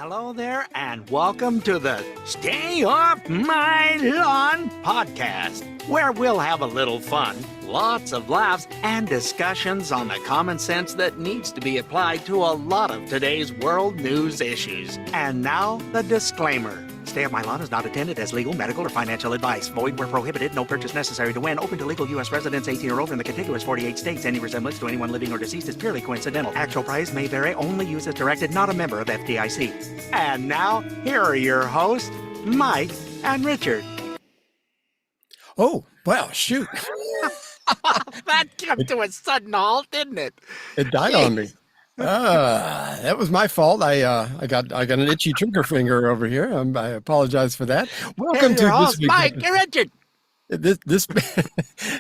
Hello there, and welcome to the Stay Off My Lawn podcast, where we'll have a little fun, lots of laughs, and discussions on the common sense that needs to be applied to a lot of today's world news issues. And now, the disclaimer. Stay Off My Lawn is not intended as legal, medical, or financial advice. Void where prohibited. No purchase necessary to win. Open to legal U.S. residents 18 or over in the contiguous 48 states. Any resemblance to anyone living or deceased is purely coincidental. Actual price may vary. Only use as directed. Not a member of FDIC. And now, here are your hosts, Mike and Richard. Oh, well, shoot. That came to a sudden halt, didn't it? It died on me. That was my fault. I got an itchy trigger finger over here. I apologize for that. Welcome to host, this week's Mike and Richard.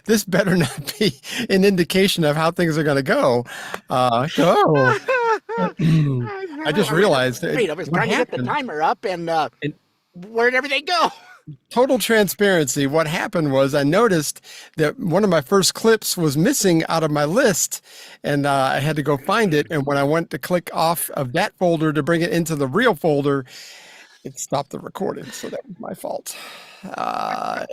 This better not be an indication of how things are going to go. I just realized. I was trying to get the timer up, and where'd everything go? Total transparency. What happened was I noticed that one of my first clips was missing out of my list, and I had to go find it. And when I went to click off of that folder to bring it into the real folder, it stopped the recording. So that was my fault.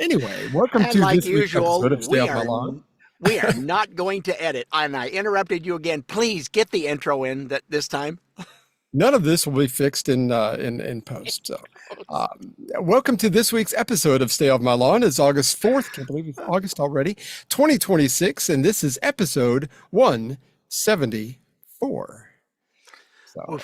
Anyway, welcome to like this week's usual, episode of Stay Off My Lawn. We are not going to edit, and I interrupted you again. Please get the intro in this time. None of this will be fixed in post. So, welcome to this week's episode of Stay Off My Lawn. It's August 4th. Can't believe it's August already. 2026, and this is episode 174. So,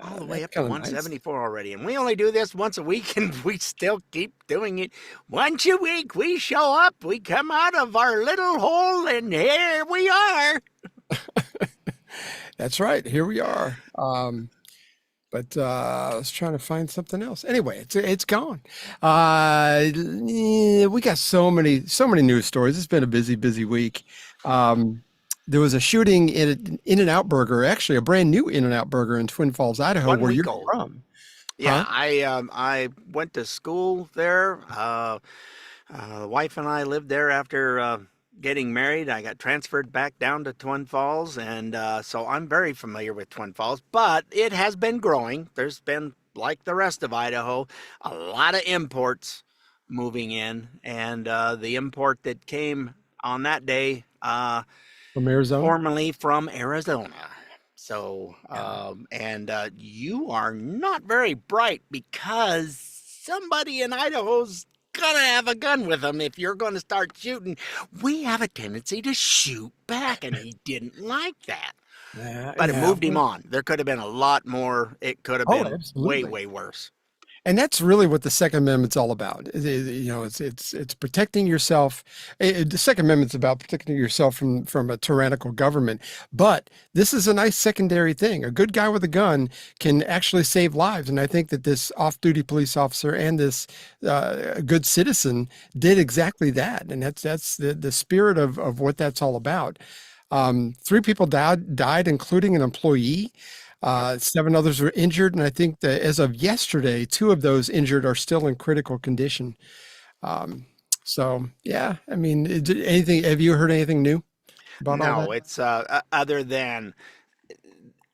all the way up to 174 nice. Already, and we only do this once a week, and we still keep doing it once a week. We show up, we come out of our little hole, and here we are. That's right. Here we are. But I was trying to find something else. Anyway, it's gone. We got so many news stories. It's been a busy week. There was a shooting in an In-N-Out Burger, actually a brand new In-N-Out Burger in Twin Falls, Idaho, where you're from. Yeah, huh? I went to school there. The wife and I lived there after getting married. I got transferred back down to Twin Falls, and so I'm very familiar with Twin Falls, but it has been growing. There's been, like the rest of Idaho, a lot of imports moving in, and the import that came on that day from Arizona, formerly from Arizona. So you are not very bright, because somebody in Idaho's gonna have a gun with him. If you're gonna start shooting, we have a tendency to shoot back, and he didn't like that. But it moved him on. There could have been a lot more. It could have been way worse. And that's really what the Second Amendment's all about. It's protecting yourself. The Second Amendment's about protecting yourself from a tyrannical government. But this is a nice secondary thing. A good guy with a gun can actually save lives. And I think that this off-duty police officer and this good citizen did exactly that. And that's the spirit of what that's all about. 3 people died, including an employee. 7 others were injured, and I think that as of yesterday, 2 of those injured are still in critical condition. So yeah, I mean, have you heard anything new about all that? No, it's other than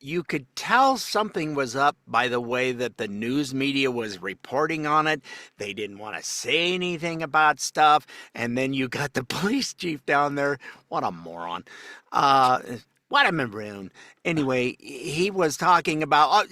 you could tell something was up by the way that the news media was reporting on it. They didn't want to say anything about stuff, and then you got the police chief down there. What a moron. What a maroon. Anyway, he was talking about,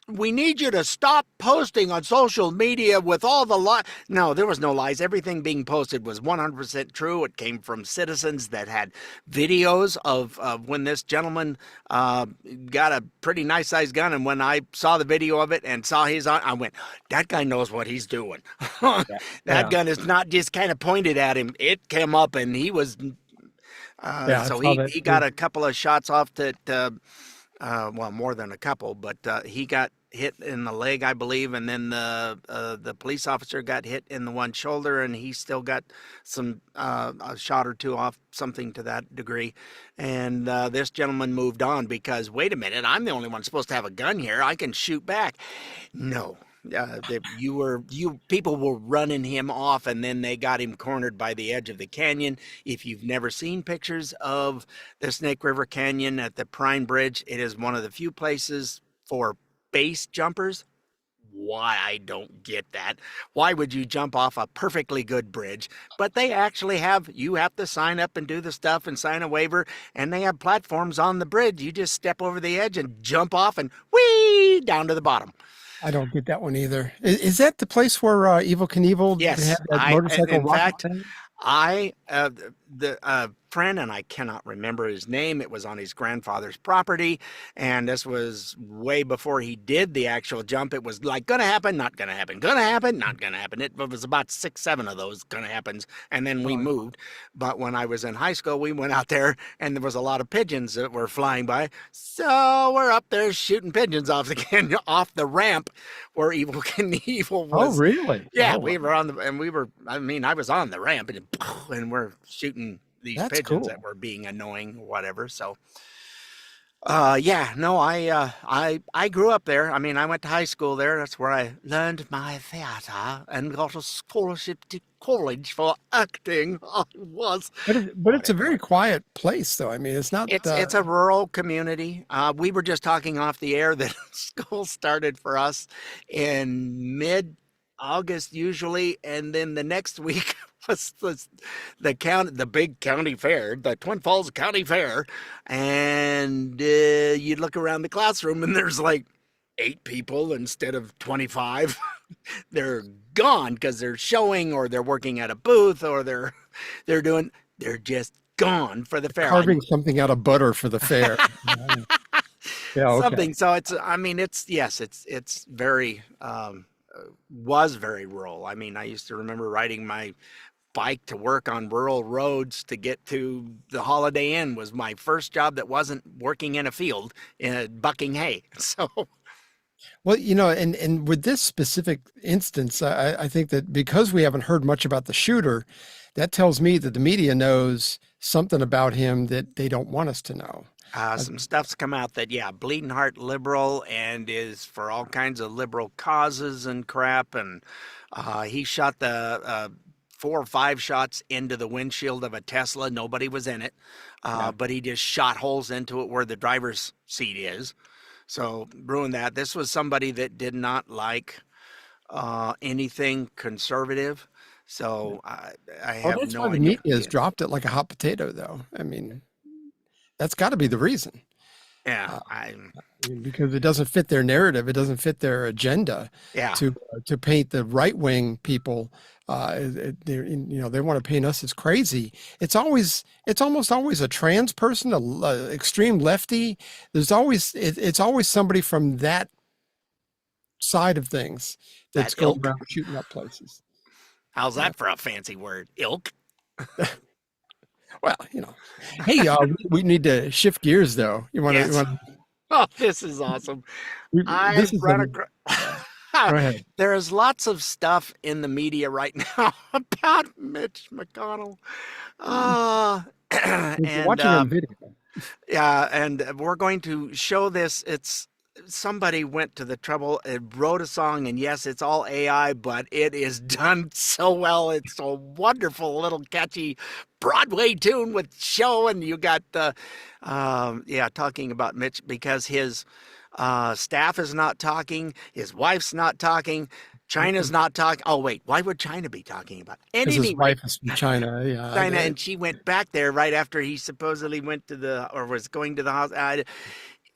we need you to stop posting on social media with all the lies. No, there was no lies. Everything being posted was 100% true. It came from citizens that had videos of when this gentleman got a pretty nice sized gun. And when I saw the video of it and saw his on, I went, that guy knows what he's doing. That gun is not just kind of pointed at him. It came up, and he was... so he got a couple of shots off that, well, more than a couple, but he got hit in the leg, I believe, and then the police officer got hit in the one shoulder, and he still got some a shot or 2 off, something to that degree. And this gentleman moved on because, wait a minute, I'm the only one supposed to have a gun here. I can shoot back. No. People were running him off, and then they got him cornered by the edge of the canyon. If you've never seen pictures of the Snake River Canyon at the Pine Bridge, it is one of the few places for base jumpers why I don't get that. Why would you jump off a perfectly good bridge? But they actually you have to sign up and do the stuff and sign a waiver, and they have platforms on the bridge. You just step over the edge and jump off and whee down to the bottom. I don't get that one either. Is that the place where Evil Knievel had Yes, that motorcycle in rocket fact, thing? the friend, and I cannot remember his name. It was on his grandfather's property, and this was way before he did the actual jump. It was like gonna happen, not gonna happen, gonna happen, not gonna happen. It was about 6, 7 of those gonna happens, and then we moved. But when I was in high school, we went out there, and there was a lot of pigeons that were flying by. So we're up there shooting pigeons off off the ramp where Evil Knievel Oh, was. really? Yeah, Oh, we were on the, and we were, I mean, I was on the ramp and we're shooting these that's pigeons cool. that were being annoying or whatever. So, yeah, no, I grew up there. I mean, I went to high school there. That's where I learned my theater and got a scholarship to college for acting. I was. But it's a very quiet place, though. I mean, it's not. It's a rural community. We were just talking off the air that school started for us in mid-August usually, and then the next week was the big county fair, the Twin Falls County Fair, and you look around the classroom and there's like 8 people instead of 25. They're gone because they're showing or they're working at a booth or they're just gone for the fair. Carving something out of butter for the fair. Yeah, okay. Something. So it's, I mean, it's very, was very rural. I mean, I used to remember riding my bike to work on rural roads to get to the Holiday Inn was my first job that wasn't working in a field, bucking hay. So. Well, and with this specific instance, I think that because we haven't heard much about the shooter, that tells me that the media knows something about him that they don't want us to know. Some stuff's come out that, yeah, bleeding heart liberal and is for all kinds of liberal causes and crap. And he shot the 4 or 5 shots into the windshield of a Tesla. Nobody was in it, but he just shot holes into it where the driver's seat is. So ruined that. This was somebody that did not like anything conservative. So I have That's no why the idea. media has dropped it like a hot potato, though. I mean, that's got to be the reason. Yeah, I mean, because it doesn't fit their narrative, it doesn't fit their agenda. Yeah. To paint the right wing people, they want to paint us as crazy. It's almost always a trans person, a extreme lefty. It's always somebody from that side of things that's That going ilk. around shooting up places. How's that for a fancy word? Ilk. Well, hey, we need to shift gears, though. Yes. Oh, this is awesome. This is Run Go ahead. There's lots of stuff in the media right now about Mitch McConnell. You're watching on video. Yeah, and we're going to show this. It's somebody went to the trouble and wrote a song, and yes, it's all AI, but it is done so well. It's a wonderful little catchy Broadway tune with show, and you got talking about Mitch because his staff is not talking, his wife's not talking, China's not talking. Oh wait, why would China be talking about anything? His wife is from China, yeah. China, and she went back there right after he supposedly went to was going to the house.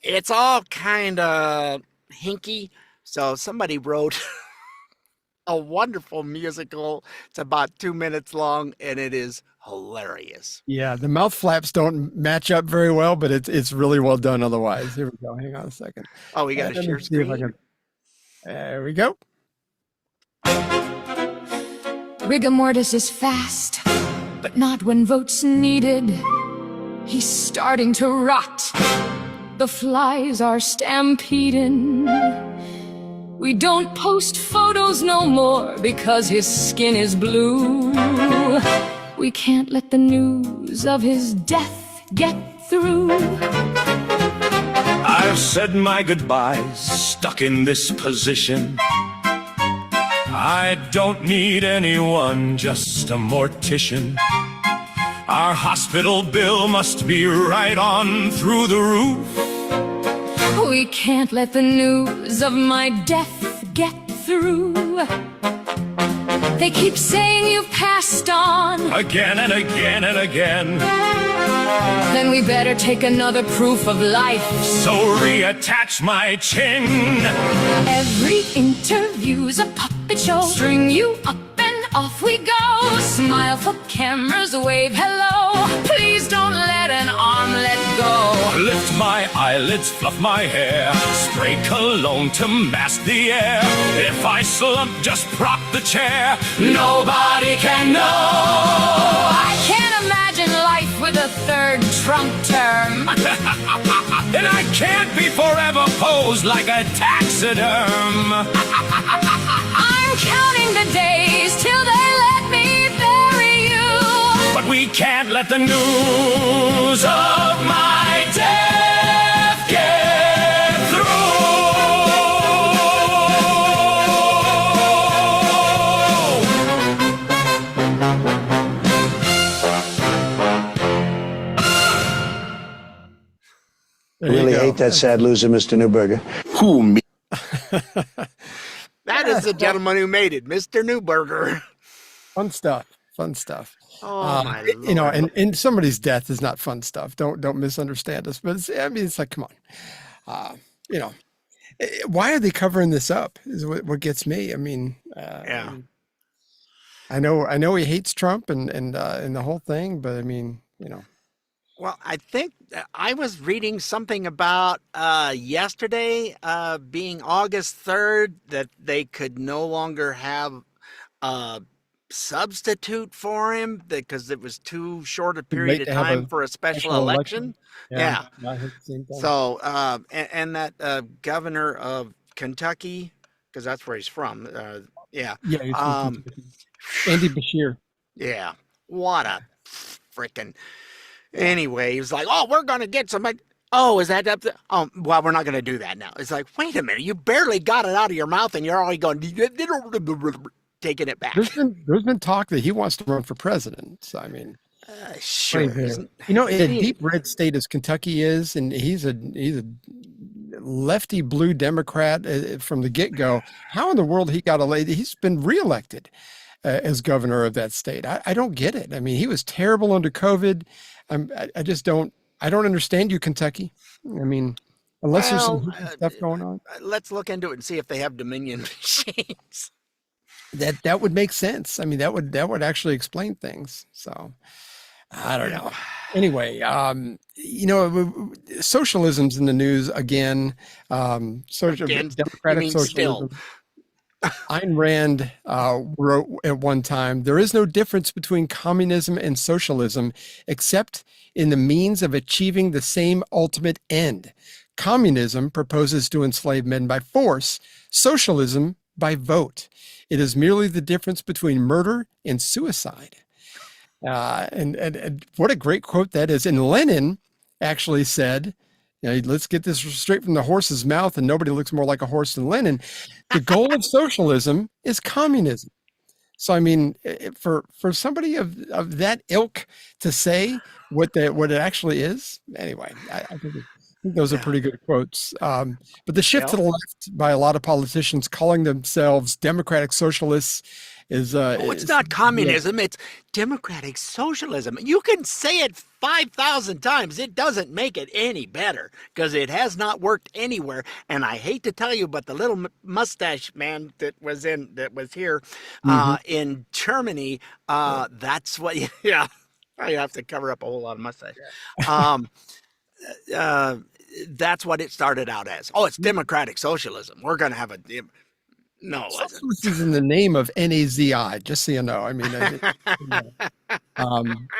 It's all kind of hinky. So somebody wrote a wonderful musical. It's about 2 minutes long, and it is hilarious. Yeah, the mouth flaps don't match up very well, but it's really well done otherwise. Here we go. Hang on a second. Oh, we got to share screen. There we go. Rigor mortis is fast, but not when votes needed. He's starting to rot. The flies are stampeding. We don't post photos no more because his skin is blue. We can't let the news of his death get through. I've said my goodbyes, stuck in this position. I don't need anyone, just a mortician. Our hospital bill must be right on through the roof. We can't let the news of my death get through. They keep saying you've passed on Again and again and again. then we better take another proof of life. So reattach my chin. Every interview's a puppet show. String you up and off we go. Smile for cameras, wave hello. Please don't let an arm let go. Lift my eyelids, fluff my hair. Spray cologne to mask the air. If I slump, just prop the chair. Nobody can know. I can't imagine life with a third Trump term. And I can't be forever posed like a taxiderm. I'm counting the days till they let me bury you. But we can't let the news of my death get through. There you Really go. hate that sad loser, Mr. Newberger. Who, me? That is the gentleman who made it, Mr. Newberger. Fun stuff. Fun stuff. Oh, my You know, Lord. and somebody's death is not fun stuff. Don't misunderstand us. But I mean, it's like, come on. You know, why are they covering this up? Is what gets me. I mean, Yeah. I know he hates Trump and the whole thing, but I mean, you know. Well, I think I was reading something about yesterday, being August 3rd, that they could no longer have a substitute for him because it was too short a period late of to have time a for a special special election. Yeah. I heard the same thing. So, and that governor of Kentucky, because that's where he's from. Yeah. Yeah, it's Um, Andy Bashir. Yeah. What a frickin'. Anyway, he was like, "Oh, we're gonna get somebody." Oh, is that up to? Oh, well, we're not gonna do that now. It's like, wait a minute, you barely got it out of your mouth, and you're already going taking it back. There's been talk that he wants to run for president. So I mean, Sure. crazy. Isn't- You know, in a deep red state as Kentucky is, and he's a lefty blue Democrat from the get go. How in the world he got elected? He's been reelected as governor of that state. I don't get it. I mean, he was terrible under COVID. I just don't. I don't understand you, Kentucky. I mean, unless there's some hidden stuff going on, Let's look into it and see if they have Dominion machines. that would make sense. I mean, that would actually explain things. So I don't know. Anyway, you know, socialism's in the news again. Again? Democratic You mean still? socialism. Ayn Rand wrote at one time, "There is no difference between communism and socialism except in the means of achieving the same ultimate end. Communism proposes to enslave men by force, socialism by vote. It is merely the difference between murder and suicide." And what a great quote that is. And Lenin actually said, you know, let's get this straight from the horse's mouth, and nobody looks more like a horse than Lenin. The goal of socialism is communism. So, I mean, for somebody of that ilk to say what it actually is, anyway, I think those are pretty good quotes. But the shift to the left by a lot of politicians calling themselves democratic socialists is It's not communism, it's democratic socialism. You can say it 5,000 times. It doesn't make it any better because it has not worked anywhere. And I hate to tell you, but the little mustache man that was here in Germany, that's what, yeah, I have to cover up a whole lot of mustache. That's what it started out as. Oh, it's democratic socialism. We're going to have no, it wasn't. Socialist is in the name of NAZI, just so you know. I mean,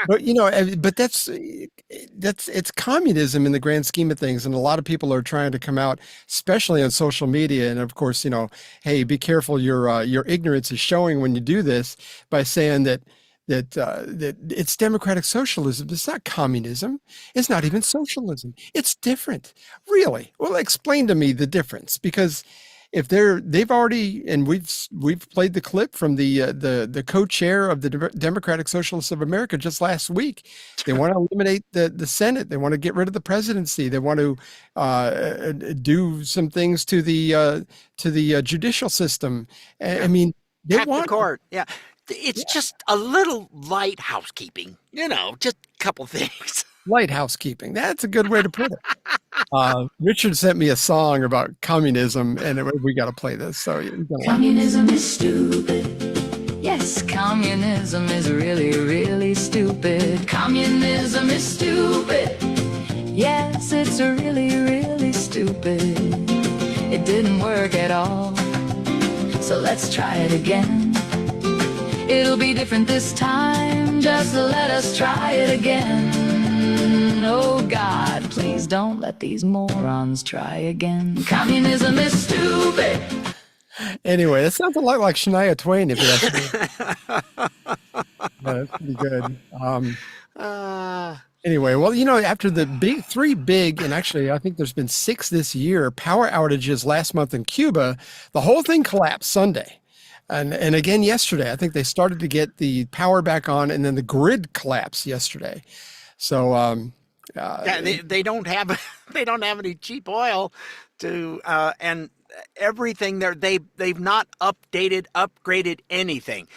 but you know, but it's communism in the grand scheme of things, and a lot of people are trying to come out, especially on social media. And of course, you know, hey, be careful! Your ignorance is showing when you do this by saying that it's democratic socialism. It's not communism. It's not even socialism. It's different, really. Well, explain to me the difference, because if they've already, and we've played the clip from the co-chair of the Democratic Socialists of America just last week. They want to eliminate the Senate. They want to get rid of the presidency. They want to do some things to the judicial system. I mean, they Pack the want court. Yeah. It's just a little light housekeeping, just a couple things. light housekeeping. That's a good way to put it. Richard sent me a song about communism, and we got to play this. So Communism is stupid. Yes, communism is really, really stupid. Communism is stupid. Yes, it's really, really stupid. It didn't work at all. So let's try it again. It'll be different this time. Just let us try it again. Oh God, please don't let these morons try again. Communism is stupid. Anyway, that sounds a lot like Shania Twain, if you ask me. That's pretty good. Anyway, well, after the three big, and actually I think there's been 6 this year, power outages last month in Cuba, the whole thing collapsed Sunday. And again yesterday, I think they started to get the power back on, and then the grid collapsed yesterday. So they don't have any cheap oil to and everything there. They've not upgraded anything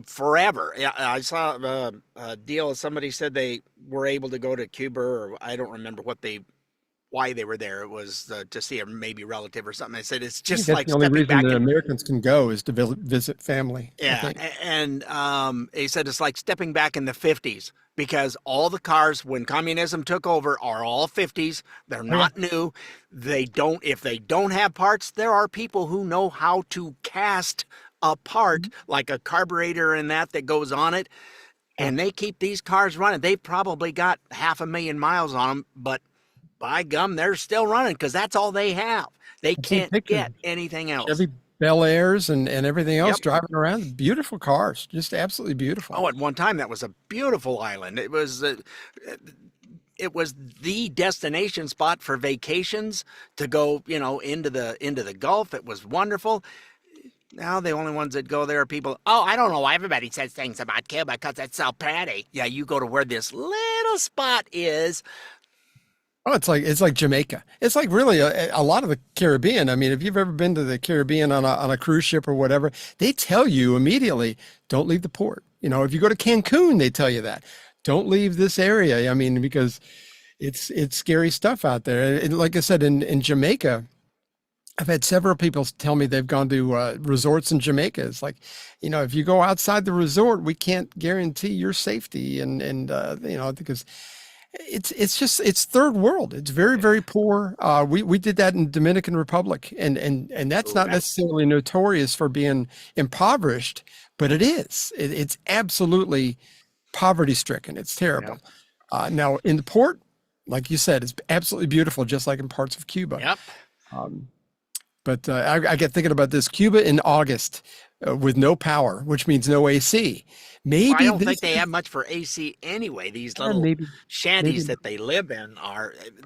forever. Yeah, I saw a deal. Somebody said they were able to go to Cuba, or I don't remember why they were there. It was to see a maybe relative or something. I said it's just like the only stepping reason back. that Americans can go is to visit family. Yeah, and he said it's like stepping back in the 50s, because all the cars when communism took over are all 50s. They're not new. If they don't have parts, there are people who know how to cast a part, like a carburetor and that goes on it, and they keep these cars running. They've probably got 500,000 miles on them, but by gum, they're still running because that's all they have. They can't get anything else. Chevy Bel Airs and everything else driving around. Beautiful cars, just absolutely beautiful. Oh, at one time that was a beautiful island. It was the destination spot for vacations to go, into the Gulf. It was wonderful. Now the only ones that go there are people. Oh, I don't know why everybody says things about Cuba because it's so pretty. Yeah, you go to where this little spot is. Oh, it's like Jamaica. It's like really a lot of the Caribbean. I mean, if you've ever been to the Caribbean on a cruise ship or whatever, they tell you immediately, don't leave the port. If you go to Cancun, they tell you that. Don't leave this area. I mean, because it's scary stuff out there. And like I said, in Jamaica, I've had several people tell me they've gone to resorts in Jamaica. It's like, if you go outside the resort, we can't guarantee your safety. And because it's third world. It's very, very poor. We did that in Dominican Republic, and that's not necessarily notorious for being impoverished, but it is. It's absolutely poverty stricken. It's terrible. Now in the port, like you said, it's absolutely beautiful, just like in parts of Cuba. Yep. But I get thinking about this. Cuba in August with no power, which means no AC. Maybe I don't think they have much for AC anyway. These little shanties that they live in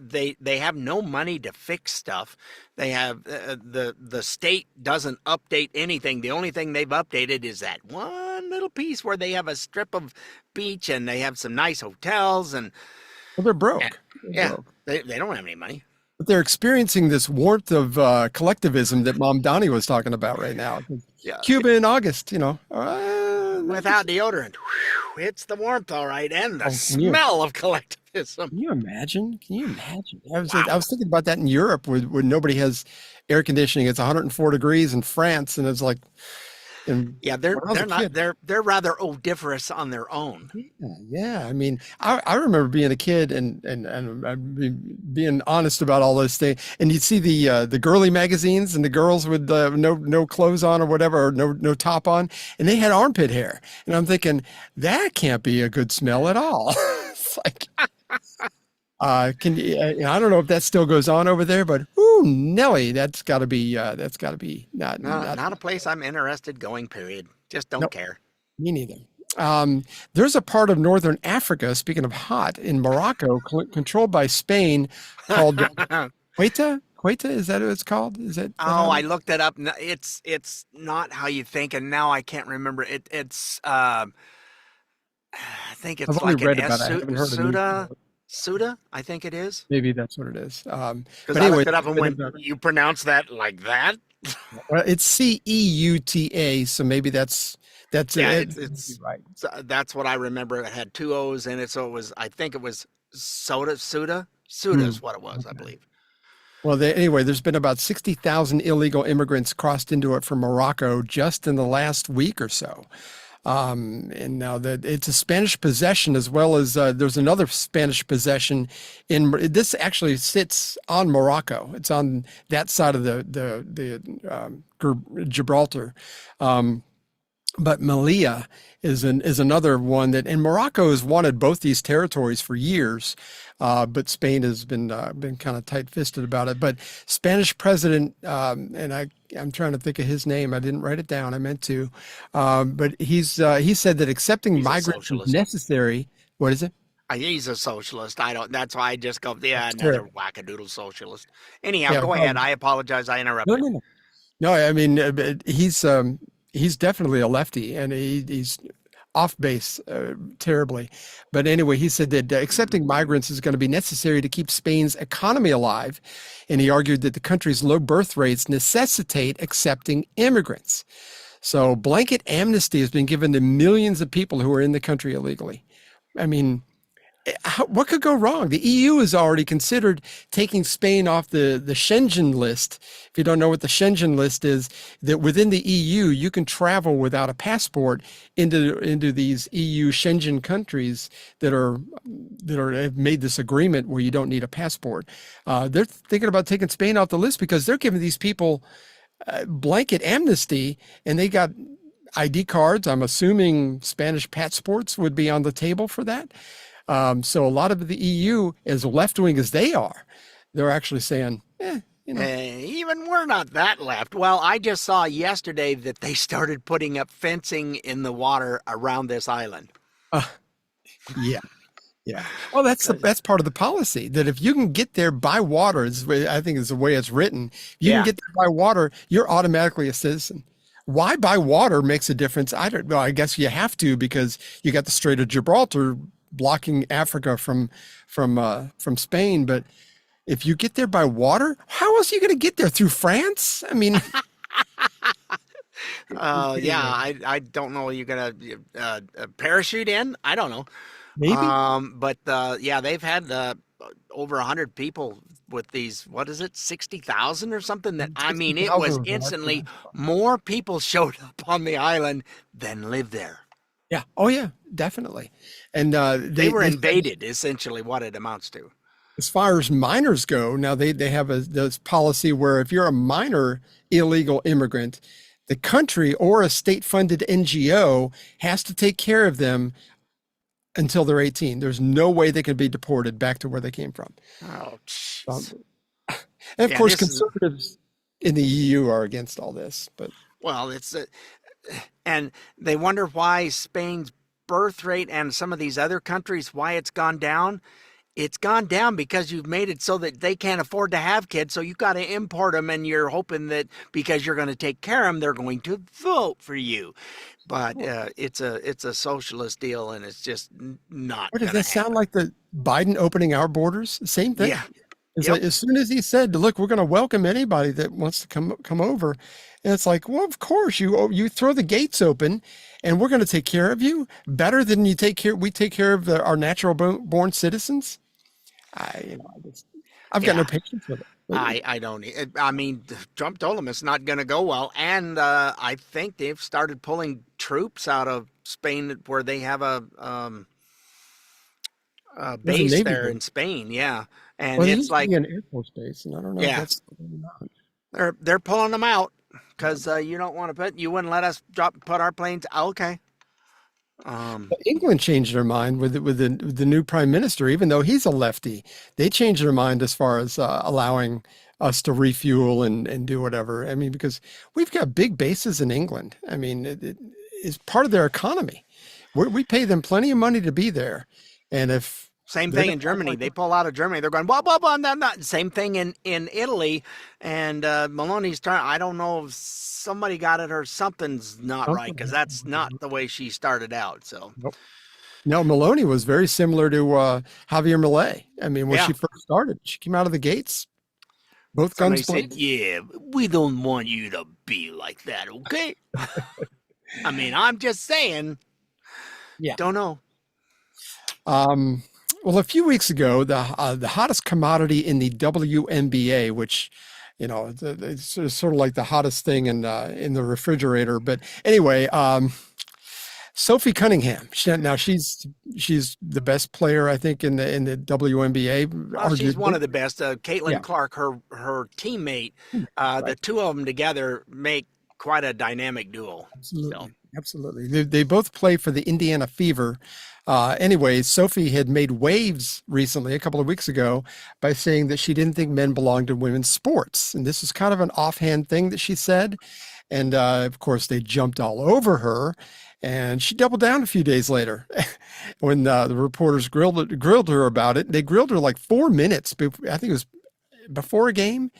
they have no money to fix stuff. They have the state doesn't update anything. The only thing they've updated is that one little piece where they have a strip of beach and they have some nice hotels and. Well, they're broke. They don't have any money. But they're experiencing this warmth of collectivism that Mamdami was talking about right now. Yeah. Cuba in August, without deodorant. Whew, it's the warmth, all right, and the smell of collectivism. Can you imagine? I was thinking about that in Europe, where nobody has air conditioning. It's 104 degrees in France, and it's like. They're not. They're rather odoriferous on their own. Yeah. I mean, I remember being a kid and being honest about all those things. And you'd see the girly magazines and the girls with no clothes on or whatever, or no top on, and they had armpit hair. And I'm thinking that can't be a good smell at all. It's like. I don't know if that still goes on over there, but Nelly, that's got to be not a place I'm interested going. Period. Just don't care. Me neither. There's a part of northern Africa, speaking of hot, in Morocco, controlled by Spain, called Queta, is that what it's called? Is that Oh, I looked it up. It's not how you think, and now I can't remember it. I think I've it's only like an read about it. I haven't heard of news Suda. about it. Suda, I think it is. Maybe that's what it is. Because But I anyway, looked it up and it's went, you pronounce that like that? well, it's Ceuta, so maybe that's Yeah, it. it's Right. that's what I remember. It had two O's in it, so it was. I think it was Suda. Suda Hmm. is what it was, I Okay. believe. Well, anyway, there's been about 60,000 illegal immigrants crossed into it from Morocco just in the last week or so. And now that it's a Spanish possession, as well as there's another Spanish possession this actually sits on Morocco. It's on that side of Gibraltar. But Melilla is another one that, and Morocco has wanted both these territories for years, but Spain has been kind of tight-fisted about it. But Spanish president, and I'm trying to think of his name. I didn't write it down. I meant to, but he said that accepting He's a migrants is socialist. necessary. What is it? He's a socialist. I don't. That's why I just go. Yeah, That's another terrible. wackadoodle socialist. Anyhow, Yeah. go ahead. I apologize. I No, interrupted. no, no. No, I mean, but he's definitely a lefty, and he's off base terribly. But anyway, he said that accepting migrants is going to be necessary to keep Spain's economy alive, and he argued that the country's low birth rates necessitate accepting immigrants. So blanket amnesty has been given to millions of people who are in the country illegally. I mean, what could go wrong? The EU has already considered taking Spain off the Schengen list. If you don't know what the Schengen list is, that within the EU, you can travel without a passport into these EU Schengen countries that have made this agreement where you don't need a passport. They're thinking about taking Spain off the list because they're giving these people blanket amnesty, and they got ID cards. I'm assuming Spanish passports would be on the table for that. So a lot of the EU, as left-wing as they are, they're actually saying, Even we're not that left. Well, I just saw yesterday that they started putting up fencing in the water around this island. yeah, yeah. Well, that's part of the policy, that if you can get there by water, I think is the way it's written. If you Yeah. can get there by water, you're automatically a citizen. Why by water makes a difference? I don't know. I guess you have to, because you got the Strait of Gibraltar blocking Africa from Spain. But if you get there by water, how else are you going to get there? Through France? I mean, Yeah, I don't know. You're gonna parachute in? I don't know. maybe. But yeah, they've had over 100 people with these. What is it? 60,000 or something? That I mean, it 60,000 was was a lot. instantly more people showed up on the island than lived there. Yeah. Oh, yeah, definitely. And They were they said, invaded, essentially, what it amounts to. as far as minors go, now they have this policy where if you're a minor illegal immigrant, the country or a state-funded NGO has to take care of them until they're 18. There's no way they can be deported back to where they came from. Oh, Um, jeez. and of Yeah, course, this is- conservatives in the EU are against all this. But Well, and they wonder why Spain's birth rate and some of these other countries, why it's gone down. It's gone down because you've made it so that they can't afford to have kids. So you got to import them, and you're hoping that because you're going to take care of them, they're going to vote for you. But it's a socialist deal, and it's just not what does going that to sound happen. like? The Biden opening our borders? Same thing. Yeah. It's Yep. like, as soon as he said, "Look, we're going to welcome anybody that wants to come over," and it's like, well, of course you throw the gates open, and we're going to take care of you better than we take care of our natural born citizens. I've got no Yeah. patience with it. I don't. I mean, Trump told them it's not going to go well, and I think they've started pulling troops out of Spain where they have a There's a base Navy there base. in Spain. Yeah, and Well, there it's used to like be an Air Force base, and I don't know if Yeah. that's still going on. they're pulling them out because you don't want to you wouldn't let us put our planes. Okay. But England changed their mind with the new prime minister, even though he's a lefty. They changed their mind as far as allowing us to refuel and do whatever. I mean, because we've got big bases in England. I mean, it is part of their economy. We pay them plenty of money to be there, and if Same They're thing the in Germany. cowboy. They pull out of Germany. They're going, blah, blah, blah, blah, blah. Same thing in Italy. And Maloney's trying, I don't know if somebody got it or something's not right because that's not the way she started out. So, Nope. No, Maloney was very similar to Javier Milei. I mean, when yeah. she first started, she came out of the gates, both Somebody guns said, blazing. yeah, we don't want you to be like that, okay? I mean, I'm just saying, Yeah. don't know. Well, a few weeks ago, the hottest commodity in the WNBA, which, you know, it's sort of like the hottest thing in the refrigerator. But anyway, Sophie Cunningham. She's the best player, I think, in the WNBA. Well, she's one Arguably. of the best. Caitlin Yeah. Clark, her teammate, the Right. two of them together make quite a dynamic duo. So, Absolutely. Absolutely. They both play for the Indiana Fever. Anyway, Sophie had made waves recently, a couple of weeks ago, by saying that she didn't think men belonged in women's sports. And this was kind of an offhand thing that she said. And of course, they jumped all over her. And she doubled down a few days later when the reporters grilled her about it. They grilled her like 4 minutes. I think it was before a game.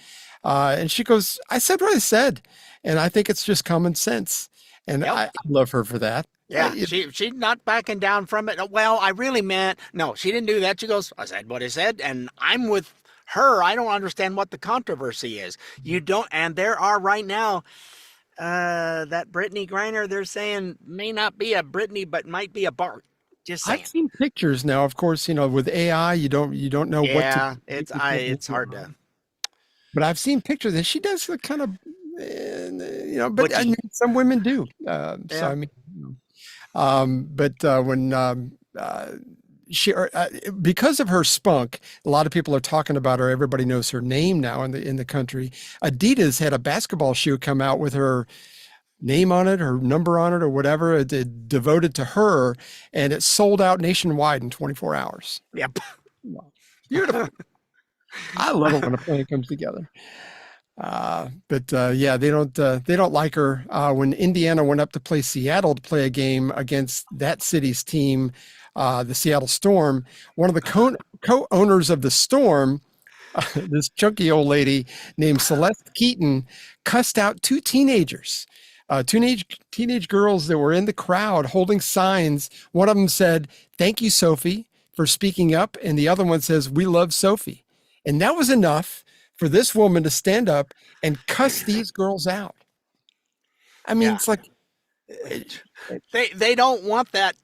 And she goes, I said what I said. And I think it's just common sense. And Yep. I love her for that. yeah, she's not backing down from it. Well, I really meant, no, she didn't do that. She goes, I said what I said, and I'm with her. I don't understand what the controversy is. You don't, and there are right now, that Brittany Griner, they're saying may not be a Brittany, but might be a Bart. Just saying. I've seen pictures now. Of course, you know, with AI, you don't know what Yeah, to. it's hard to. But I've seen pictures, and she does look kind of, you know. But I Butchy. mean, some women do. So Yeah. I mean, you know. But when she, because of her spunk, a lot of people are talking about her. Everybody knows her name now in the country. Adidas had a basketball shoe come out with her name on it, her number on it, or whatever, devoted to her, and it sold out nationwide in 24 hours. Yep. Beautiful. I love it when a plan comes together. But yeah, they don't like her. When Indiana went up to play Seattle to play a game against that city's team, the Seattle Storm, one of the co-owners of the Storm, this chunky old lady named Celeste Keaton, cussed out two teenagers. Teenage girls that were in the crowd holding signs. One of them said, "Thank you, Sophie, for speaking up," and the other one says, "We love Sophie." And that was enough for this woman to stand up and cuss these girls out. I mean, Yeah. it's like They don't want that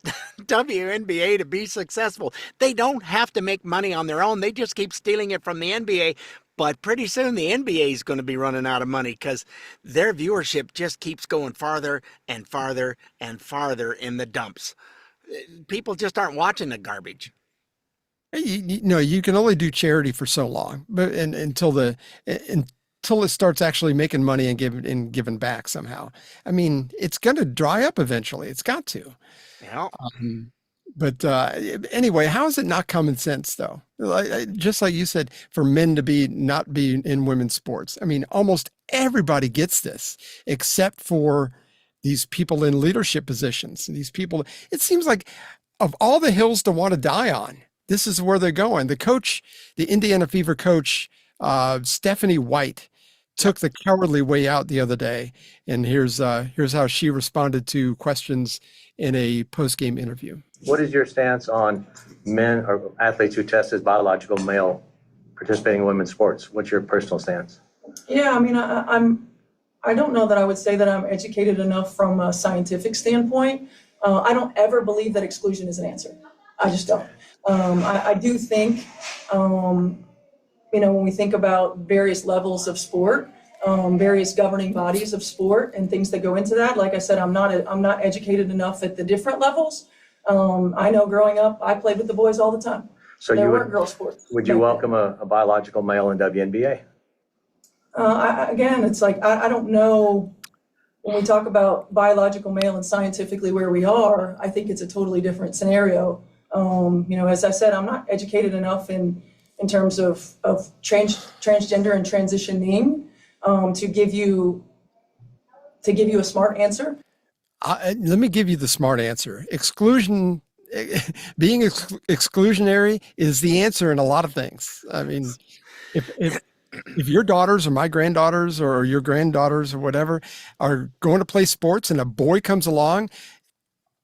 WNBA to be successful. They don't have to make money on their own. They just keep stealing it from the NBA. But pretty soon the NBA is going to be running out of money because their viewership just keeps going farther and farther and farther in the dumps. People just aren't watching the garbage. you can only do charity for so long, but until it starts actually making money and giving back somehow. I mean, it's going to dry up eventually. It's got to. You know? But anyway, how is it not common sense though? Just like you said, for men to not be in women's sports. I mean, almost everybody gets this, except for these people in leadership positions. These people. It seems like of all the hills to want to die on, this is where they're going. The coach, the Indiana Fever coach, Stephanie White, took the cowardly way out the other day, and here's how she responded to questions in a post-game interview. What is your stance on men or athletes who test as biological male participating in women's sports? What's your personal stance? Yeah, I mean, I don't know that I would say that I'm educated enough from a scientific standpoint. I don't ever believe that exclusion is an answer. I just don't. I do think, when we think about various levels of sport, various governing bodies of sport and things that go into that, like I said, I'm not educated enough at the different levels. I know growing up, I played with the boys all the time. So there weren't girl sports. Would you welcome a biological male in WNBA? Again, it's like, I don't know, when we talk about biological male and scientifically where we are, I think it's a totally different scenario. As I said, I'm not educated enough in terms of transgender and transitioning to give you a smart answer. Let me give you the smart answer. Exclusion being exclusionary is the answer in a lot of things. I mean, if your daughters or my granddaughters or your granddaughters or whatever are going to play sports and a boy comes along,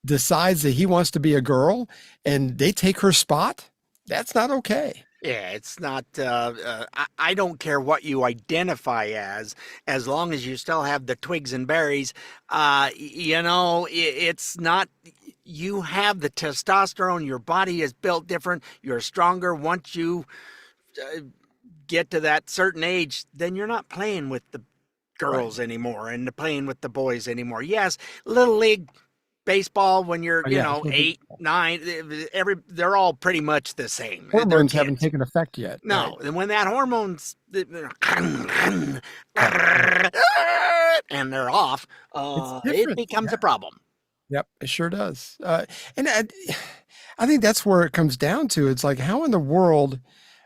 decides that he wants to be a girl and they take her spot, that's not okay. Yeah, it's not. I don't care what you identify as long as you still have the twigs and berries. It's not. You have the testosterone. Your body is built different. You're stronger. Once you get to that certain age, then you're not playing with the girls anymore and playing with the boys anymore. Yes, little league baseball when you're 8, 9, they're all pretty much the same. Hormones haven't taken effect yet. No, and when that hormones and they're off, it becomes a problem. Yep, it sure does. And I think that's where it comes down to. It's like, how in the world,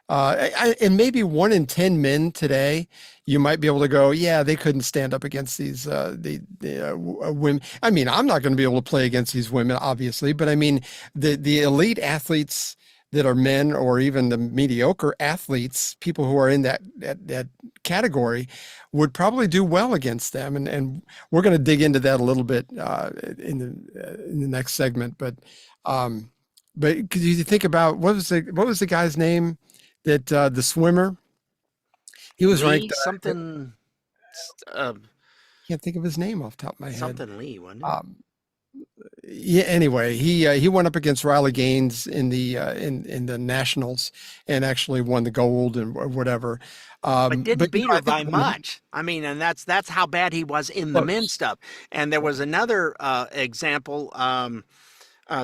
and maybe 1 in 10 men today, you might be able to go, yeah, they couldn't stand up against these women. I mean, I'm not going to be able to play against these women, obviously, but I mean, the elite athletes that are men, or even the mediocre athletes, people who are in that category, would probably do well against them. And we're going to dig into that a little bit in the next segment. But could you think about what was the guy's name that the swimmer? He was ranked something. Can't think of his name off the top of my head. Something Lee, wasn't it? Yeah. Anyway, he went up against Riley Gaines in the nationals and actually won the gold and whatever. But didn't beat her by much. I mean, and that's how bad he was in the men's stuff. And there was another example.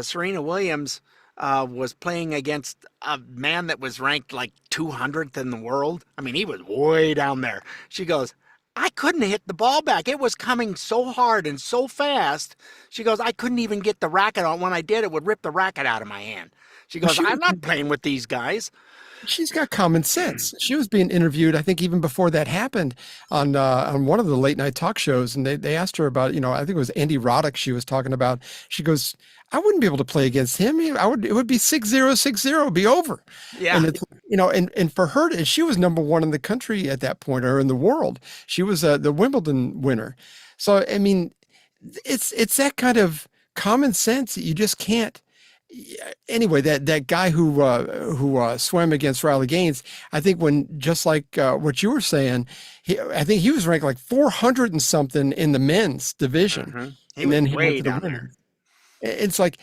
Serena Williams was playing against a man that was ranked like 200th in the world. I mean, he was way down there. She goes, I couldn't hit the ball back. It was coming so hard and so fast. She goes, I couldn't even get the racket on. When I did, it would rip the racket out of my hand. She goes, I'm not playing with these guys. She's got common sense. She was being interviewed, I think, even before that happened on one of the late night talk shows. And they asked her about, I think it was Andy Roddick she was talking about. She goes, I wouldn't be able to play against him. It would be 6-0, 6-0, be over. Yeah. And it's, and for her, she was number one in the country at that point, or in the world. She was the Wimbledon winner. So, I mean, it's that kind of common sense that you just can't. Anyway, that guy who swam against Riley Gaines, I think just like what you were saying, I think he was ranked like 400 and something in the men's division. Mm-hmm. And then he way went to down the there. women's. It's like,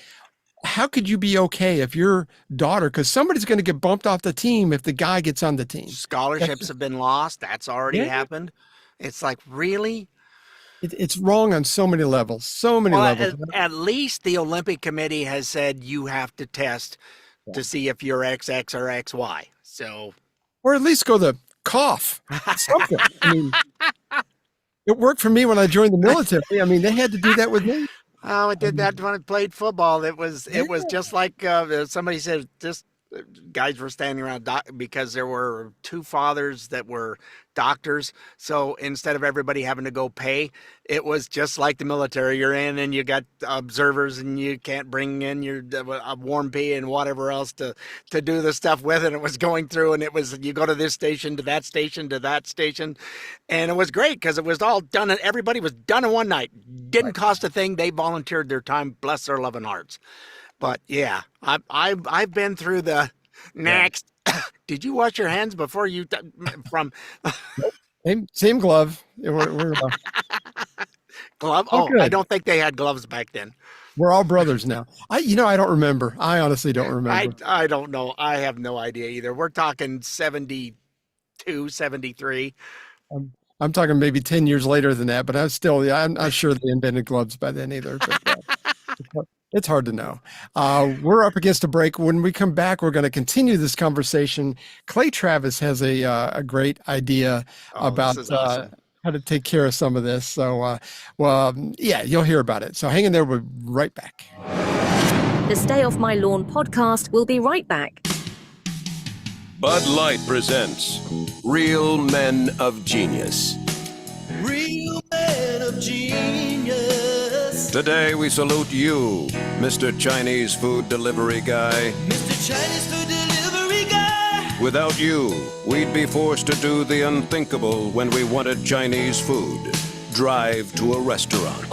how could you be okay if your daughter, because somebody's going to get bumped off the team if the guy gets on the team. Scholarships have been lost. That's already happened. It's like, really? It's wrong on so many levels. So many levels. At least the Olympic Committee has said you have to test to see if you're XX or XY. So, or at least go the cough. Something. I mean, it worked for me when I joined the military. I mean, they had to do that with me. Oh, it did that when I played football. It was just like somebody said, just guys were standing around because there were two fathers that were doctors. So instead of everybody having to go pay, it was just like the military. You're in and you got observers and you can't bring in your warm pee and whatever else to do the stuff with. And it was going through, and it was, you go to this station, to that station, to that station. And it was great because it was all done. Everybody was done in one night. Didn't cost a thing. They volunteered their time. Bless their loving hearts. But yeah, I've been through the next. Yeah. Did you wash your hands before you from? Same glove. We're glove. Oh, I don't think they had gloves back then. We're all brothers now. I don't remember. I honestly don't remember. I don't know. I have no idea either. We're talking 72, 73. I'm talking maybe 10 years later than that, but I'm not sure they invented gloves by then either. But, it's hard to know. We're up against a break. When we come back, we're going to continue this conversation. Clay Travis has a great idea about awesome. How to take care of some of this. So, you'll hear about it. So hang in there. We'll be right back. The Stay Off My Lawn podcast will be right back. Bud Light presents Real Men of Genius. Real Men of Genius. Today we salute you, Mr. Chinese food delivery guy. Mr. Chinese food delivery guy. Without you, we'd be forced to do the unthinkable when we wanted Chinese food. Drive to a restaurant.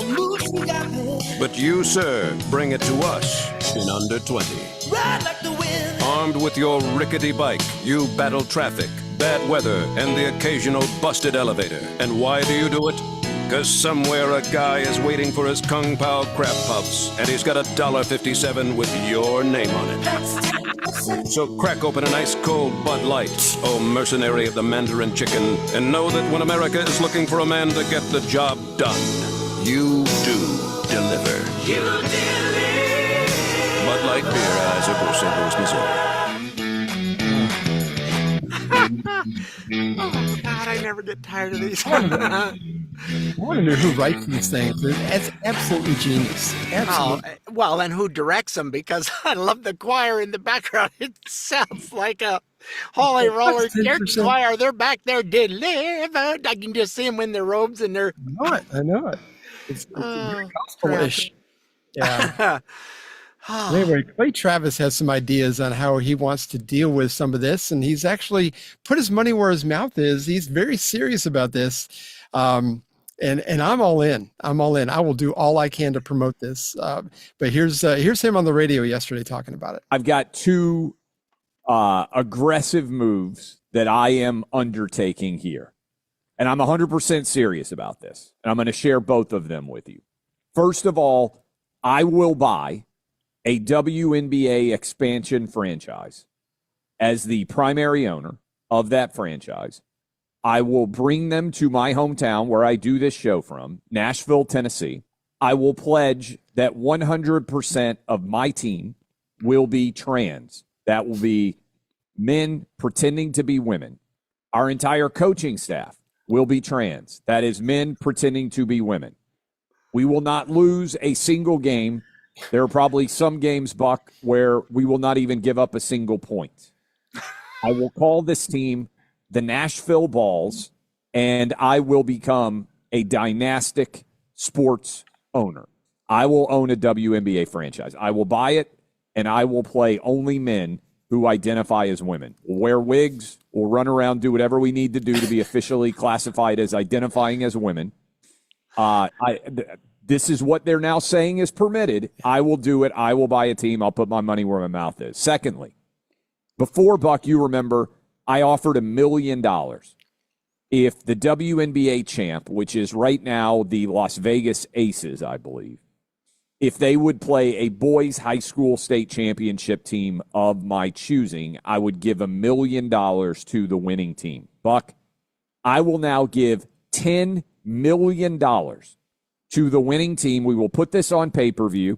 But you, sir, bring it to us in under 20. Ride like the wind. Armed with your rickety bike, you battle traffic, bad weather, and the occasional busted elevator. And why do you do it? Because somewhere a guy is waiting for his Kung Pao crab puffs, and he's got $1.57 with your name on it. So crack open an ice cold Bud Light, oh mercenary of the Mandarin chicken, and know that when America is looking for a man to get the job done, you do deliver. You deliver. Bud Light beer, Isaac, St. Louis, Missouri. Oh, God, I never get tired of these. I want to know who writes these things. That's absolutely genius. Absolutely. Oh, well, and who directs them? Because I love the choir in the background. It sounds like a Holy Roller Church choir. They're back there delivered. I can just see them in their robes and their. I know it. It's very gospel-ish. Yeah. Anyway, Clay Travis has some ideas on how he wants to deal with some of this, and he's actually put his money where his mouth is. He's very serious about this. And I'm all in. I'm all in. I will do all I can to promote this. But here's him on the radio yesterday talking about it. I've got two aggressive moves that I am undertaking here. And I'm 100% serious about this. And I'm going to share both of them with you. First of all, I will buy a WNBA expansion franchise as the primary owner of that franchise. I will bring them to my hometown where I do this show from, Nashville, Tennessee. I will pledge that 100% of my team will be trans. That will be men pretending to be women. Our entire coaching staff will be trans. That is men pretending to be women. We will not lose a single game. There are probably some games, Buck, where we will not even give up a single point. I will call this team the Nashville Balls, and I will become a dynastic sports owner. I will own a WNBA franchise. I will buy it, and I will play only men who identify as women. We'll wear wigs. We'll run around, do whatever we need to do to be officially classified as identifying as women. This is what they're now saying is permitted. I will do it. I will buy a team. I'll put my money where my mouth is. Secondly, before, Buck, you remember, I offered $1 million if the WNBA champ, which is right now the Las Vegas Aces, I believe, if they would play a boys high school state championship team of my choosing, I would give $1 million to the winning team. Buck, I will now give $10 million to the winning team. We will put this on pay-per-view.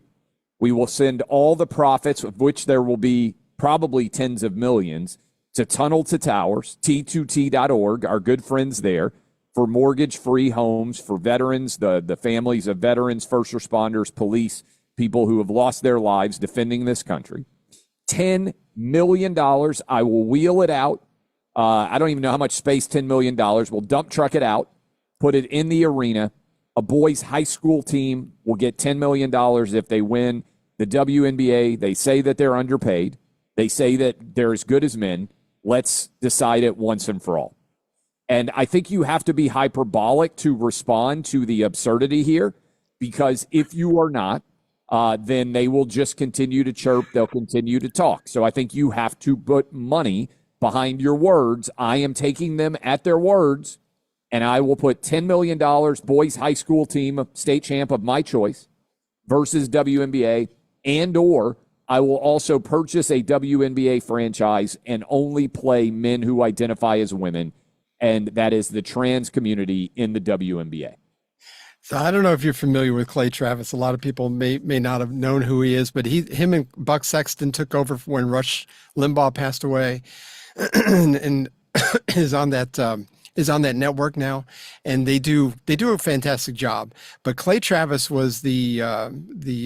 We will send all the profits, of which there will be probably tens of millions, to Tunnel to Towers, T2T.org, our good friends there, for mortgage-free homes for veterans, the families of veterans, first responders, police, people who have lost their lives defending this country. $10 million. I will wheel it out. I don't even know how much space $10 million. We'll dump truck it out, put it in the arena. A boys' high school team will get $10 million if they win the WNBA. They say that they're underpaid. They say that they're as good as men. Let's decide it once and for all. And I think you have to be hyperbolic to respond to the absurdity here, because if you are not, then they will just continue to chirp. They'll continue to talk. So I think you have to put money behind your words. I am taking them at their words, and I will put $10 million, boys high school team, state champ of my choice, versus WNBA, and or I will also purchase a WNBA franchise and only play men who identify as women, and that is the trans community in the WNBA. So I don't know if you're familiar with Clay Travis. A lot of people may not have known who he is, but him and Buck Sexton took over when Rush Limbaugh passed away, and is on that network now, and they do a fantastic job. But Clay Travis was the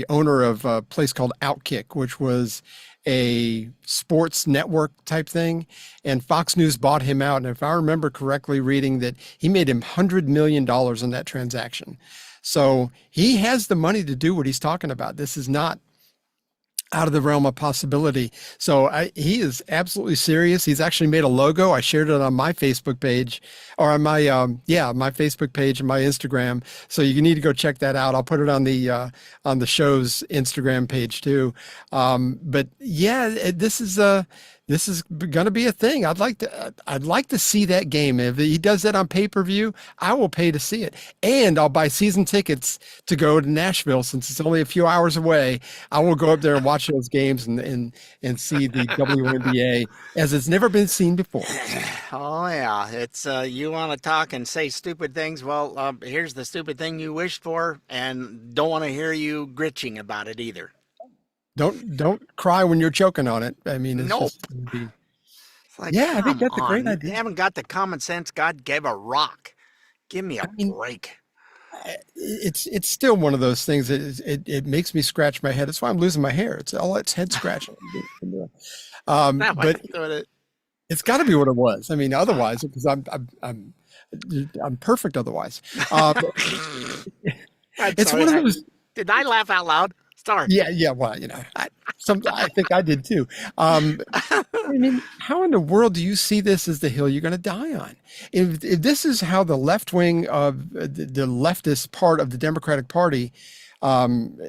owner of a place called Outkick, which was a sports network type thing, and Fox News bought him out. And if I remember correctly, reading that he made him $100 million in that transaction. So he has the money to do what he's talking about. This is not out of the realm of possibility. So he is absolutely serious. He's actually made a logo. I shared it on my Facebook page, or on my my Facebook page and my Instagram. So you need to go check that out. I'll put it on the show's Instagram page too. But yeah, this is going to be a thing. I'd like to see that game. If he does that on pay-per-view, I will pay to see it. And I'll buy season tickets to go to Nashville, since it's only a few hours away. I will go up there and watch those games and see the WNBA as it's never been seen before. Oh yeah, it's you want to talk and say stupid things. Well, here's the stupid thing you wished for, and don't want to hear you gritching about it either. Don't cry when you're choking on it. I mean, it's just gonna be, it's like, yeah, I think that's on. a great idea. You haven't got the common sense God gave a rock. Give me a break. It's still one of those things that it makes me scratch my head. That's why I'm losing my hair. It's head scratching. But it's got to be what it was. I mean, otherwise, because I'm perfect otherwise. It's sorry, one of those. Did I laugh out loud? Sorry. Yeah. Well, I think I did too. I mean, how in the world do you see this as the hill you're going to die on? If this is how the left wing of the leftist part of the Democratic Party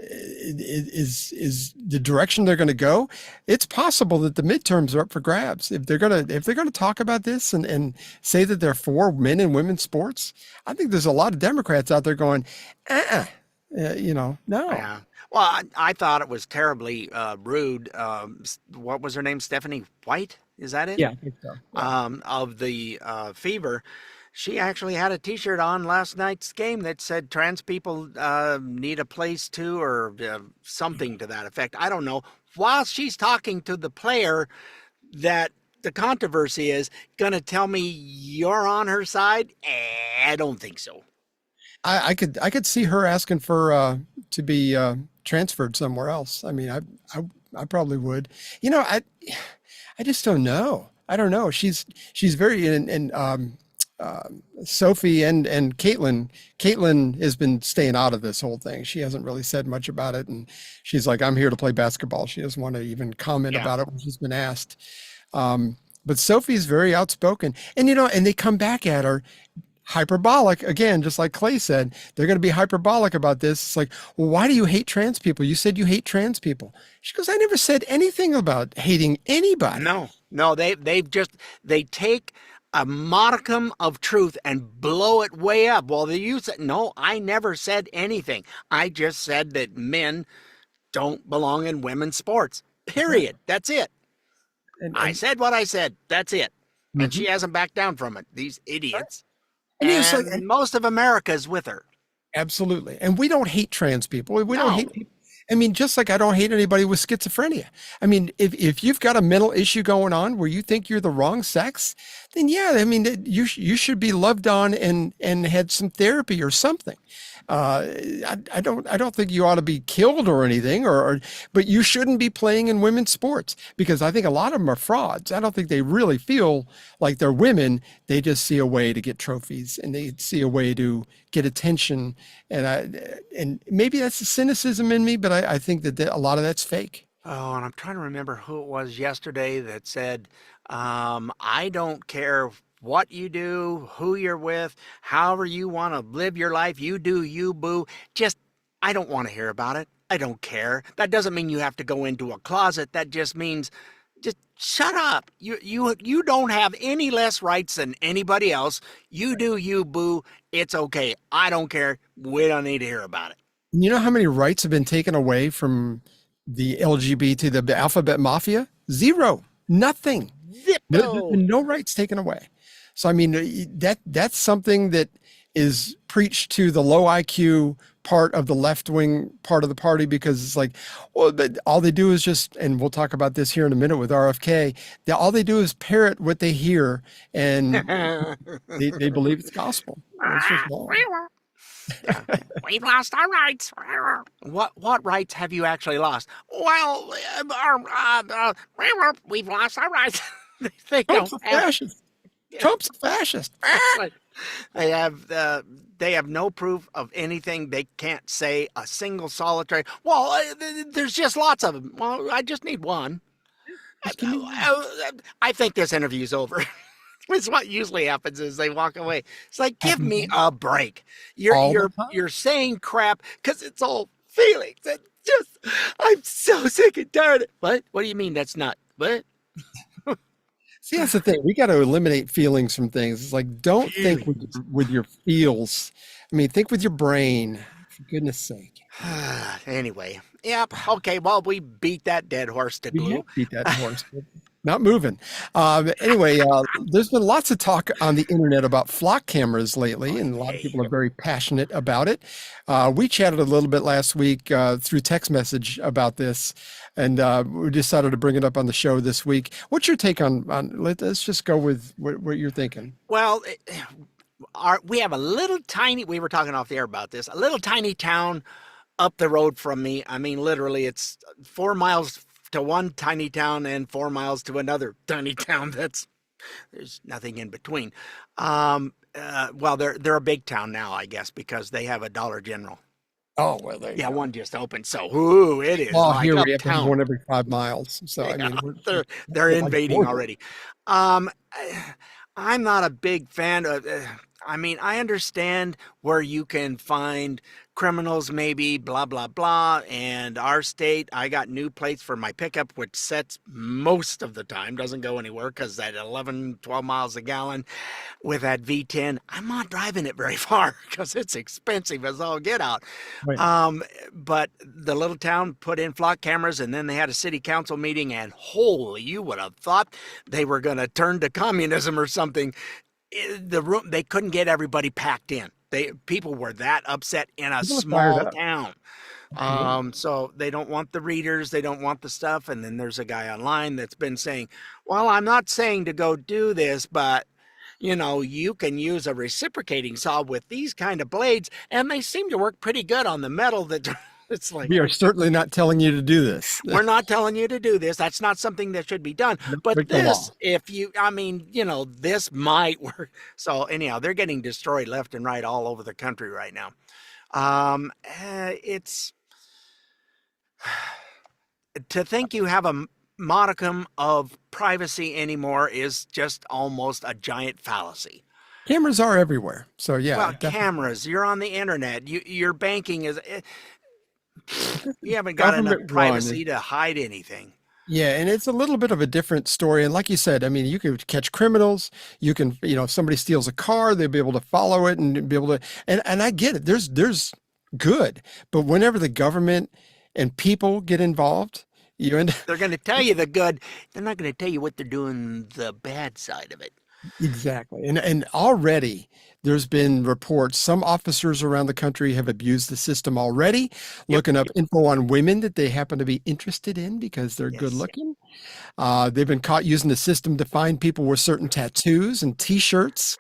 is the direction they're going to go, it's possible that the midterms are up for grabs. If they're going to talk about this and say that they're for men and women's sports, I think there's a lot of Democrats out there going, no. Yeah. Well, I thought it was terribly rude. What was her name? Stephanie White? Is that it? Yeah, I think so. Yeah. Of the Fever. She actually had a T-shirt on last night's game that said trans people need a place too, or something to that effect. I don't know. While she's talking to the player that the controversy is, gonna tell me you're on her side? I don't think so. I could see her asking for to be transferred somewhere else. I mean, I probably would. I just don't know. I don't know. She's very Sophie and Caitlin. Caitlin has been staying out of this whole thing. She hasn't really said much about it, and she's like, I'm here to play basketball. She doesn't want to even comment about it when she's been asked. But Sophie's very outspoken, and and they come back at her hyperbolic again, just like Clay said. They're going to be hyperbolic about this. It's like, well, why do you hate trans people? You said you hate trans people. She goes, I never said anything about hating anybody. No, they take a modicum of truth and blow it way up. Well, you said, no, I never said anything. I just said that men don't belong in women's sports. Period. That's it. I said what I said. That's it. And she hasn't backed down from it. These idiots. And most of America is with her. Absolutely. And we don't hate trans people. We don't hate people. I mean, just like I don't hate anybody with schizophrenia. I mean, if you've got a mental issue going on where you think you're the wrong sex, then yeah, I mean, you should be loved on and had some therapy or something. I don't think you ought to be killed or anything, but you shouldn't be playing in women's sports, because I think a lot of them are frauds. I don't think they really feel like they're women. They just see a way to get trophies, and they see a way to get attention. And maybe that's the cynicism in me, but I think that a lot of that's fake. Oh, and I'm trying to remember who it was yesterday that said, I don't care what you do, who you're with, however you want to live your life, you do you, boo. Just, I don't want to hear about it. I don't care. That doesn't mean you have to go into a closet. That just means, just shut up. You don't have any less rights than anybody else. You do you, boo. It's okay. I don't care. We don't need to hear about it. You know how many rights have been taken away from the LGBT, the alphabet mafia? Zero. Nothing. No rights taken away. So, I mean, that's something that is preached to the low IQ part of the left-wing part of the party, because it's like, well, but all they do is just, and we'll talk about this here in a minute with RFK, all they do is parrot what they hear, and they believe it's gospel. It's just wrong. Yeah. We've lost our rights. What rights have you actually lost? Well, we've lost our rights. They don't Trump's a have. fascist. Yeah, Trump's a fascist. that's right. They have no proof of anything. They can't say a single solitary. Well, there's just lots of them. Well, I just need one. Just give me one. I think this interview's over. It's what usually happens is they walk away. It's like, give me a break. All the time. You're saying crap because it's all feelings. And just, I'm so sick and tired. What? What do you mean that's not? What? See, that's the thing. We got to eliminate feelings from things. It's like, don't think with your feels. I mean, think with your brain, for goodness sake. Anyway, yep. Okay, well, we beat that dead horse to We glue. have beat that horse. Not moving. Anyway, there's been lots of talk on the internet about flock cameras lately, and a lot of people are very passionate about it. We chatted a little bit last week through text message about this, and we decided to bring it up on the show this week. What's your take on let's just go with what you're thinking. Well, we have a little tiny, we were talking off the air about this, a little tiny town up the road from me. I mean, literally, it's 4 miles to one tiny town and 4 miles to another tiny town. There's nothing in between. Well, they're a big town now, I guess, because they have a Dollar General. Oh, well, there you go. One just opened. So, ooh, it is Well, like here we have to have uptown. one every 5 miles. So, I mean, They're like invading border. already. I'm not a big fan of. I mean, I understand where you can find criminals, maybe blah blah blah. And our state, I got new plates for my pickup, which sets most of the time, doesn't go anywhere because at 11, 12 miles a gallon with that V10, I'm not driving it very far because it's expensive as all get out. Right. But the little town put in flock cameras, and then they had a city council meeting, and holy, you would have thought they were going to turn to communism or something. The room, they couldn't get everybody packed in. People were that upset in a People are fired small up. town. So they don't want the readers, they don't want the stuff. And then there's a guy online that's been saying, well, I'm not saying to go do this, but you can use a reciprocating saw with these kind of blades, and they seem to work pretty good on the metal. That it's like, We are certainly not telling you to do this. we're not telling you to do this. That's not something that should be done. But break the this, law. this might work. So anyhow, they're getting destroyed left and right all over the country right now. It's to think you have a modicum of privacy anymore is just almost a giant fallacy. Cameras are everywhere. So, yeah. Well, definitely. cameras, you're on the internet, your banking is, you haven't got enough Government privacy to hide anything. Yeah, and it's a little bit of a different story. And like you said, I mean, you can catch criminals. You can, if somebody steals a car, they'll be able to follow it and be able to. And I get it. There's good, but whenever the government and people get involved, you end. They're going to tell you the good. They're not going to tell you what they're doing the bad side of it. Exactly. And already there's been reports. Some officers around the country have abused the system already, looking up info on women that they happen to be interested in because they're good looking. They've been caught using the system to find people with certain tattoos and T-shirts.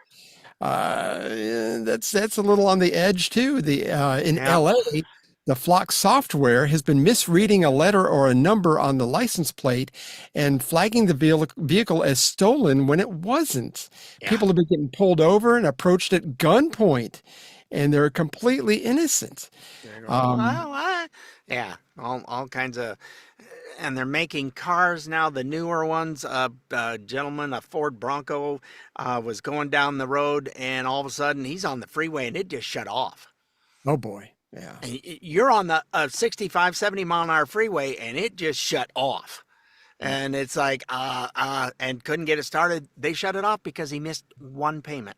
That's a little on the edge too. In LA, the Flock software has been misreading a letter or a number on the license plate and flagging the vehicle as stolen when it wasn't. Yeah. People have been getting pulled over and approached at gunpoint, and they're completely innocent. Yeah, all kinds of, and they're making cars now, the newer ones. Gentleman, a Ford Bronco, was going down the road, and all of a sudden he's on the freeway, and it just shut off. Oh boy. Yeah. And you're on the 65, 70 mile an hour freeway, and it just shut off. And it's like, and couldn't get it started. They shut it off because he missed one payment.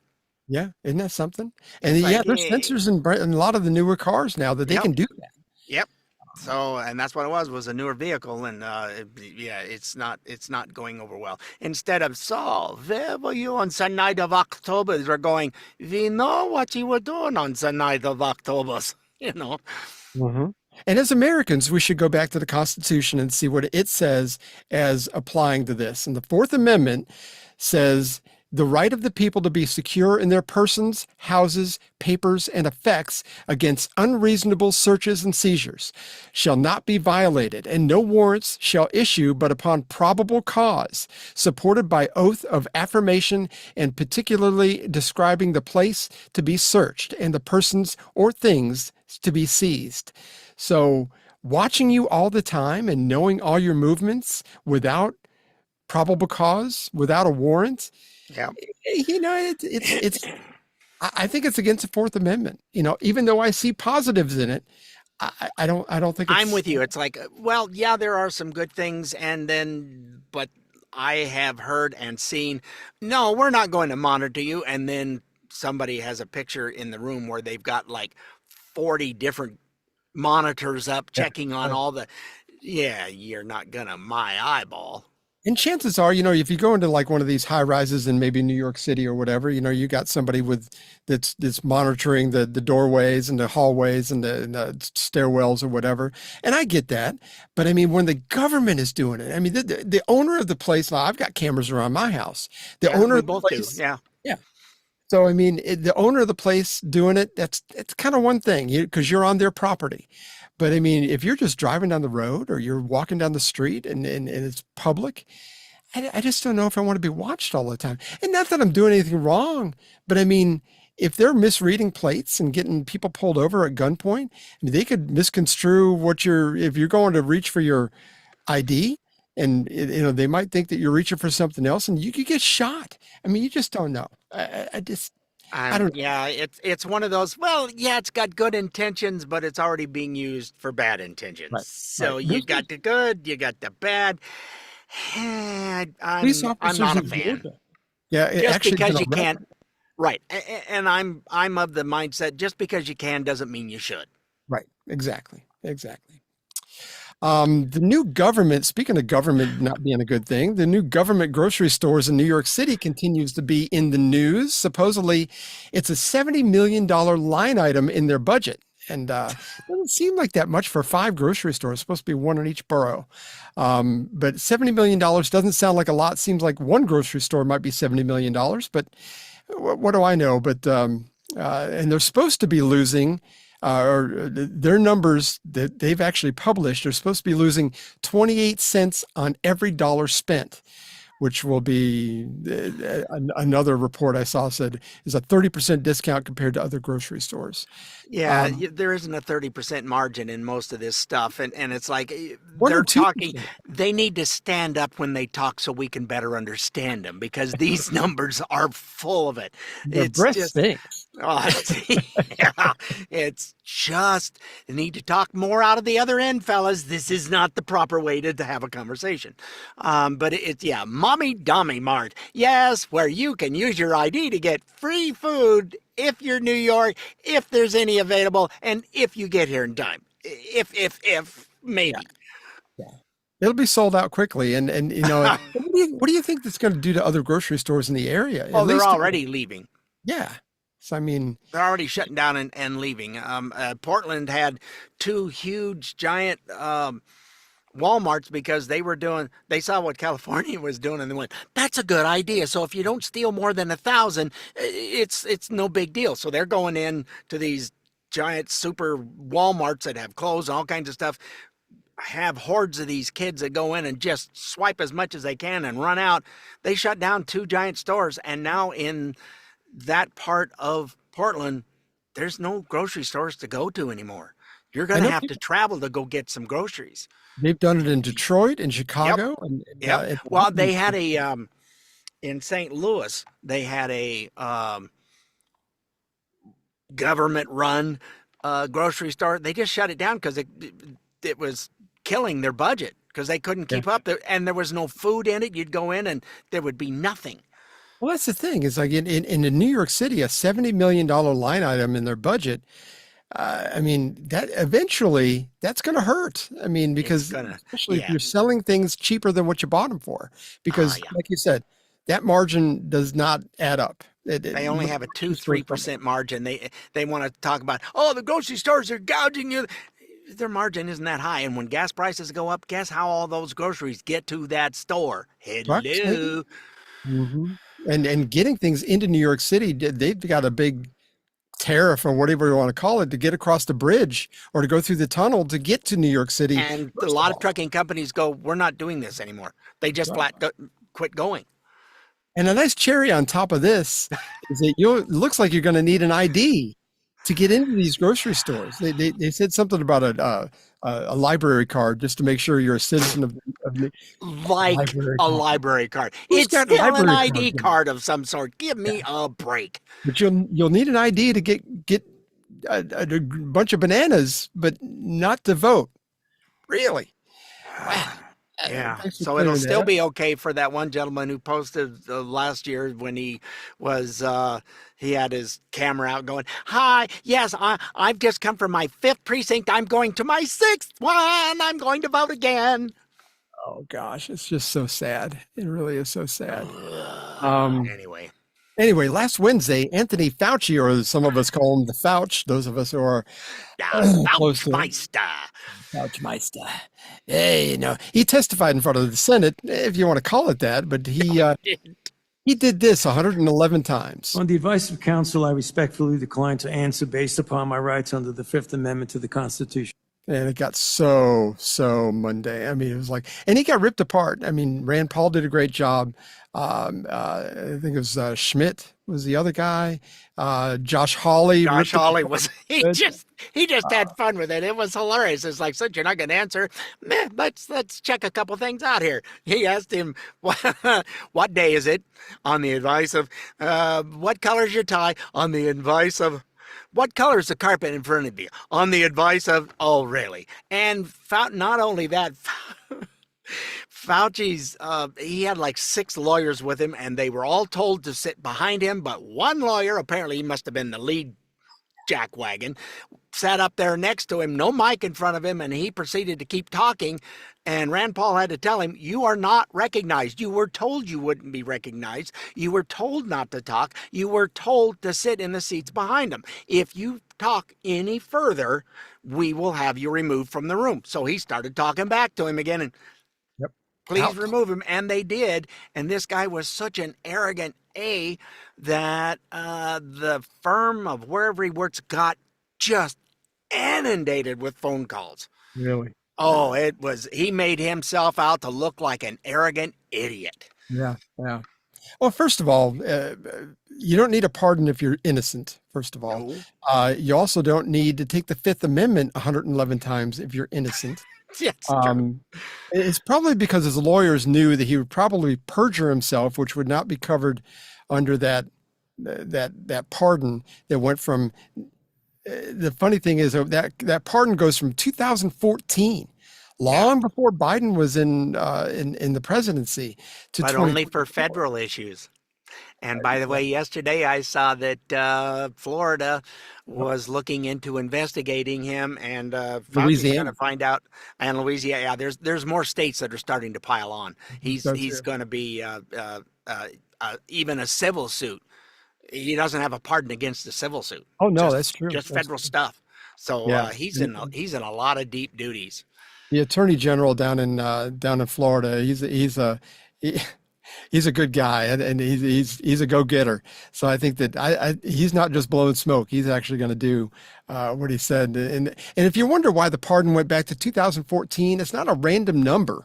Yeah. Isn't that something? And It's like, there's sensors in a lot of the newer cars now that they can do that. Yep. So, and that's what it was a newer vehicle. And it's not going over well. Instead of, so, where were you on the night of October? They're going, we know what you were doing on the night of October. Mm-hmm. And as Americans, we should go back to the Constitution and see what it says as applying to this. And the Fourth Amendment says The right of the people to be secure in their persons, houses, papers, and effects against unreasonable searches and seizures shall not be violated, and no warrants shall issue but upon probable cause, supported by oath of affirmation and particularly describing the place to be searched and the persons or things to be seized. So watching you all the time and knowing all your movements without probable cause, without a warrant, Yeah. I think it's against the Fourth Amendment. Even though I see positives in it, I don't think it's, I'm with you. It's like, well, yeah, there are some good things, but I have heard and seen, no, we're not going to monitor you. And then somebody has a picture in the room where they've got like 40 different monitors up checking on all the, you're not gonna my eyeball. And chances are, if you go into like one of these high rises in maybe New York City or whatever, you got somebody that's monitoring the doorways and the hallways and the stairwells or whatever. And I get that. But I mean, when the government is doing it, I mean, the owner of the place, now I've got cameras around my house. The owner we of the both place, do. Yeah. yeah. So, I mean, the owner of the place doing it, it's kind of one thing because you're on their property. But I mean, if you're just driving down the road or you're walking down the street and it's public, I just don't know if I want to be watched all the time. And not that I'm doing anything wrong, but I mean, if they're misreading plates and getting people pulled over at gunpoint, I mean, they could misconstrue if you're going to reach for your ID and, they might think that you're reaching for something else and you could get shot. I mean, you just don't know. I don't know. Yeah, it's one of those, well, yeah, it's got good intentions, but it's already being used for bad intentions. Right, So right. you got the good, you got the bad. I'm Police not officers a in fan. Georgia. Yeah, it Just actually because got you arrested. can't, right? And I'm of the mindset, just because you can doesn't mean you should. Right. Exactly. The new government, speaking of government not being a good thing, the new government grocery stores in New York City continues to be in the news. Supposedly, it's a $70 million line item in their budget. And it doesn't seem like that much for 5 grocery stores. It's supposed to be one in each borough. But $70 million doesn't sound like a lot. Seems like one grocery store might be $70 million. But what do I know? But and they're supposed to be losing or their numbers that they've actually published are supposed to be losing 28 cents on every dollar spent, which will be another report I saw said is a 30% discount compared to other grocery stores. Yeah, there isn't a 30% margin in most of this stuff. And it's like One or they're 2%. talking, they need to stand up when they talk so we can better understand them because these numbers are full of it. Their breath stinks. It's just, you need to talk more out of the other end, fellas. This is not the proper way to have a conversation. But Mamdami Mart. Yes, where you can use your ID to get free food if you're New York, if there's any available, and if you get here in time. If maybe. Yeah. It'll be sold out quickly. And what do you think that's going to do to other grocery stores in the area? Oh, they're already leaving. Yeah. So, I mean, they're already shutting down and leaving. Portland had 2 huge, giant Walmarts because they saw what California was doing and they went, that's a good idea. So if you don't steal more than 1,000, it's no big deal. So they're going in to these giant super Walmarts that have clothes and all kinds of stuff, have hordes of these kids that go in and just swipe as much as they can and run out. They shut down 2 giant stores. And now in that part of Portland, there's no grocery stores to go to anymore. You're going to have to travel to go get some groceries. They've done it in Detroit and Chicago. Yep. Well, they had in St. Louis, they had a government-run grocery store. They just shut it down because it was killing their budget because they couldn't keep up. And there was no food in it. You'd go in and there would be nothing. Well, that's the thing. It's like in New York City, a $70 million line item in their budget. I mean, that eventually that's going to hurt. I mean, because especially if you're selling things cheaper than what you bought them for, because like you said, that margin does not add up. They only have a 2-3% margin. They want to talk about, the grocery stores are gouging you. Their margin isn't that high. And when gas prices go up, guess how all those groceries get to that store? Hello. Mm-hmm. and getting things into New York City, they've got a big tariff or whatever you want to call it to get across the bridge or to go through the tunnel to get to New York City. And a lot of trucking companies go, we're not doing this anymore. They just quit going. And a nice cherry on top of this is that it looks like you're going to need an ID to get into these grocery stores. They said something about a library card just to make sure you're a citizen of like a library card. It's still an ID card of some sort. Give me a break. But you'll need an ID to get a bunch of bananas, but not to vote. Really? Wow. Yeah. So it'll still be okay for that one gentleman who posted last year when he was he had his camera out going, "Hi, yes, I've just come from my 5th precinct. I'm going to my 6th one. I'm going to vote again." Oh gosh, it's just so sad. It really is so sad. Anyway, last Wednesday, Anthony Fauci, or some of us call him the Fouch, those of us who are Fouchmeister. Fouchmeister. Hey, he testified in front of the Senate, if you want to call it that, but he did this 111 times. On the advice of counsel, I respectfully decline to answer based upon my rights under the 5th Amendment to the Constitution. And it got so mundane. I mean, it was like, and he got ripped apart. I mean, Rand Paul did a great job. I think it was Schmidt was the other guy. Josh Hawley. Josh Hawley was he just had fun with it. It was hilarious. It's like, since you're not going to answer, let's check a couple things out here. He asked him, what day is it? On the advice of what color's your tie? On the advice of what color is the carpet in front of you? On the advice of, oh, really? And not only that, Fauci's, he had like 6 lawyers with him, and they were all told to sit behind him. But one lawyer, apparently he must have been the lead jackwagon, sat up there next to him, no mic in front of him, and he proceeded to keep talking. And Rand Paul had to tell him, you are not recognized. You were told you wouldn't be recognized. You were told not to talk. You were told to sit in the seats behind him. If you talk any further, we will have you removed from the room. So he started talking back to him again, and please remove him. And they did. And this guy was such an arrogant that the firm of wherever he works got just inundated with phone calls. Really? Oh, he made himself out to look like an arrogant idiot. Yeah. Well, first of all, you don't need a pardon if you're innocent, first of all. No. You also don't need to take the 5th Amendment 111 times if you're innocent. Yes, it's probably because his lawyers knew that he would probably perjure himself, which would not be covered under that pardon that went from. The funny thing is that pardon goes from 2014, long before Biden was in the presidency, to but only for federal issues. And by the way, yesterday I saw that Florida was looking into investigating him, and Fauci's going to find out. And Louisiana, there's more states that are starting to pile on. He's going to be even a civil suit. He doesn't have a pardon against the civil suit. Oh no, that's true. Just federal stuff. So he's in a lot of deep duties. The Attorney General down in Florida, he's a good guy, and he's a go-getter. So I think that he's not just blowing smoke. He's actually going to do what he said. And if you wonder why the pardon went back to 2014, it's not a random number.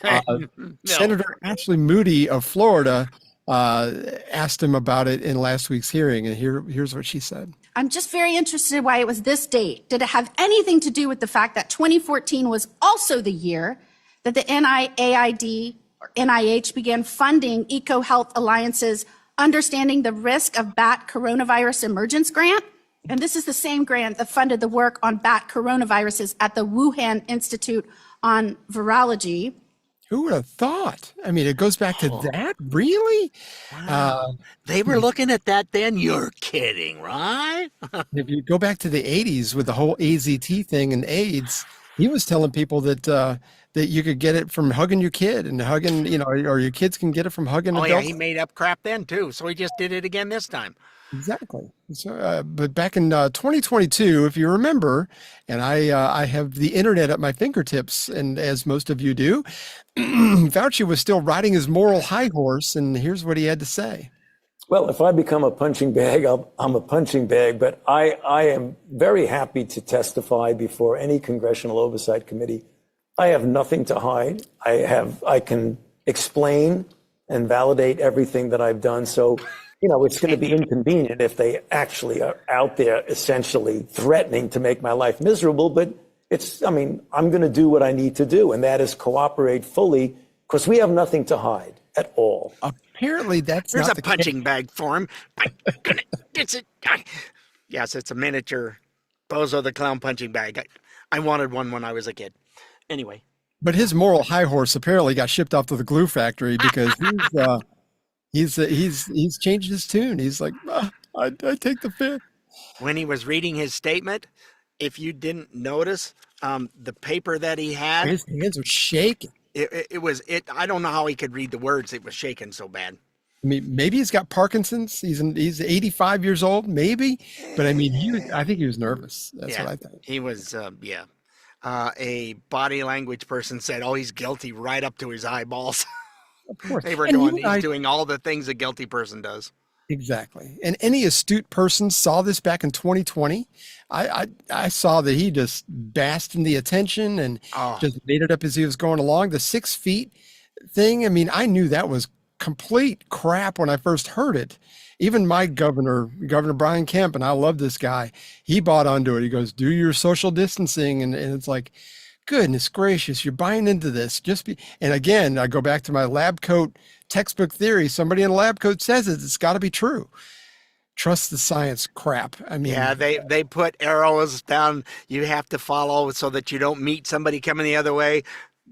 No. Senator Ashley Moody of Florida asked him about it in last week's hearing, and here's what she said. I'm just very interested why it was this date. Did it have anything to do with the fact that 2014 was also the year that the NIAID or NIH began funding EcoHealth Alliance's Understanding the Risk of Bat Coronavirus Emergence grant? And this is the same grant that funded the work on bat coronaviruses at the Wuhan Institute on Virology. Who would have thought? I mean, it goes back to that? Really? Wow. They were looking at that then? You're kidding, right? If you go back to the 80s with the whole AZT thing and AIDS, he was telling people that you could get it from hugging your kid and hugging, or your kids can get it from hugging adults. Oh, yeah, he made up crap then, too. So he just did it again this time. Exactly. So, but back in 2022, if you remember, and I have the internet at my fingertips, and as most of you do, Fauci was still riding his moral high horse, and here's what he had to say. Well, if I become a punching bag, I'm a punching bag, but I am very happy to testify before any congressional oversight committee. I have nothing to hide. I can explain and validate everything that I've done. So, it's going to be inconvenient if they actually are out there essentially threatening to make my life miserable. But I'm going to do what I need to do, and that is cooperate fully because we have nothing to hide at all. Apparently, that's There's not a the punching bag for him. Yes, it's a miniature Bozo the Clown punching bag. I wanted one when I was a kid. Anyway. But his moral high horse apparently got shipped off to the glue factory because he's changed his tune. He's like, I take the fifth. When he was reading his statement, if you didn't notice, the paper that he had, his hands were shaking. I don't know how he could read the words. It was shaking so bad. I mean, maybe he's got Parkinson's. He's 85 years old, maybe. But I mean, I think he was nervous. That's what I think. He was, a body language person said, "Oh, he's guilty right up to his eyeballs." Of course. They were he's doing all the things a guilty person does. Exactly. And any astute person saw this back in 2020. I saw that he just basked in the attention and just made it up as he was going along. The 6 feet thing, I mean, I knew that was complete crap when I first heard it. Even my Governor Brian Kemp, and I love this guy, he bought onto it. He goes, do your social distancing. And it's like, goodness gracious, you're buying into this. And again, I go back to my lab coat textbook theory. Somebody in a lab coat says it's got to be true. Trust the science crap. I mean, yeah, they put arrows down you have to follow so that you don't meet somebody coming the other way.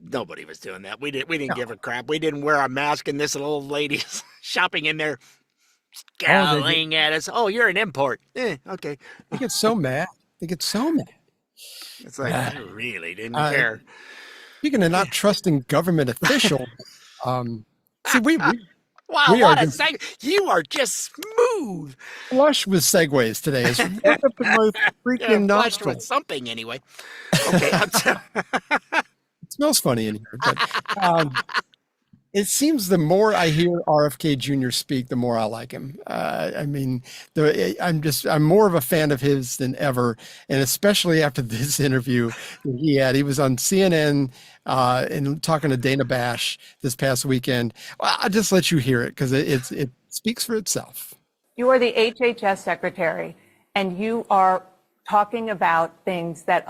Nobody was doing that. We didn't give a crap. We didn't wear a mask, and this little lady's shopping in there scowling at us. Oh, you're an import. Okay. They get so mad. It's like, I really didn't care. Speaking of not trusting government officials, see, wow, what a segue. You are just smooth. Flush with segues today. It's right up in my freaking flushed nostril. with something anyway. Okay. It smells funny in here. But, it seems the more I hear RFK Jr. speak, the more I like him. I mean, I'm more of a fan of his than ever, and especially after this interview that he had. He was on CNN and talking to Dana Bash this past weekend. I'll just let you hear it because it speaks for itself. You are the HHS secretary, and you are talking about things that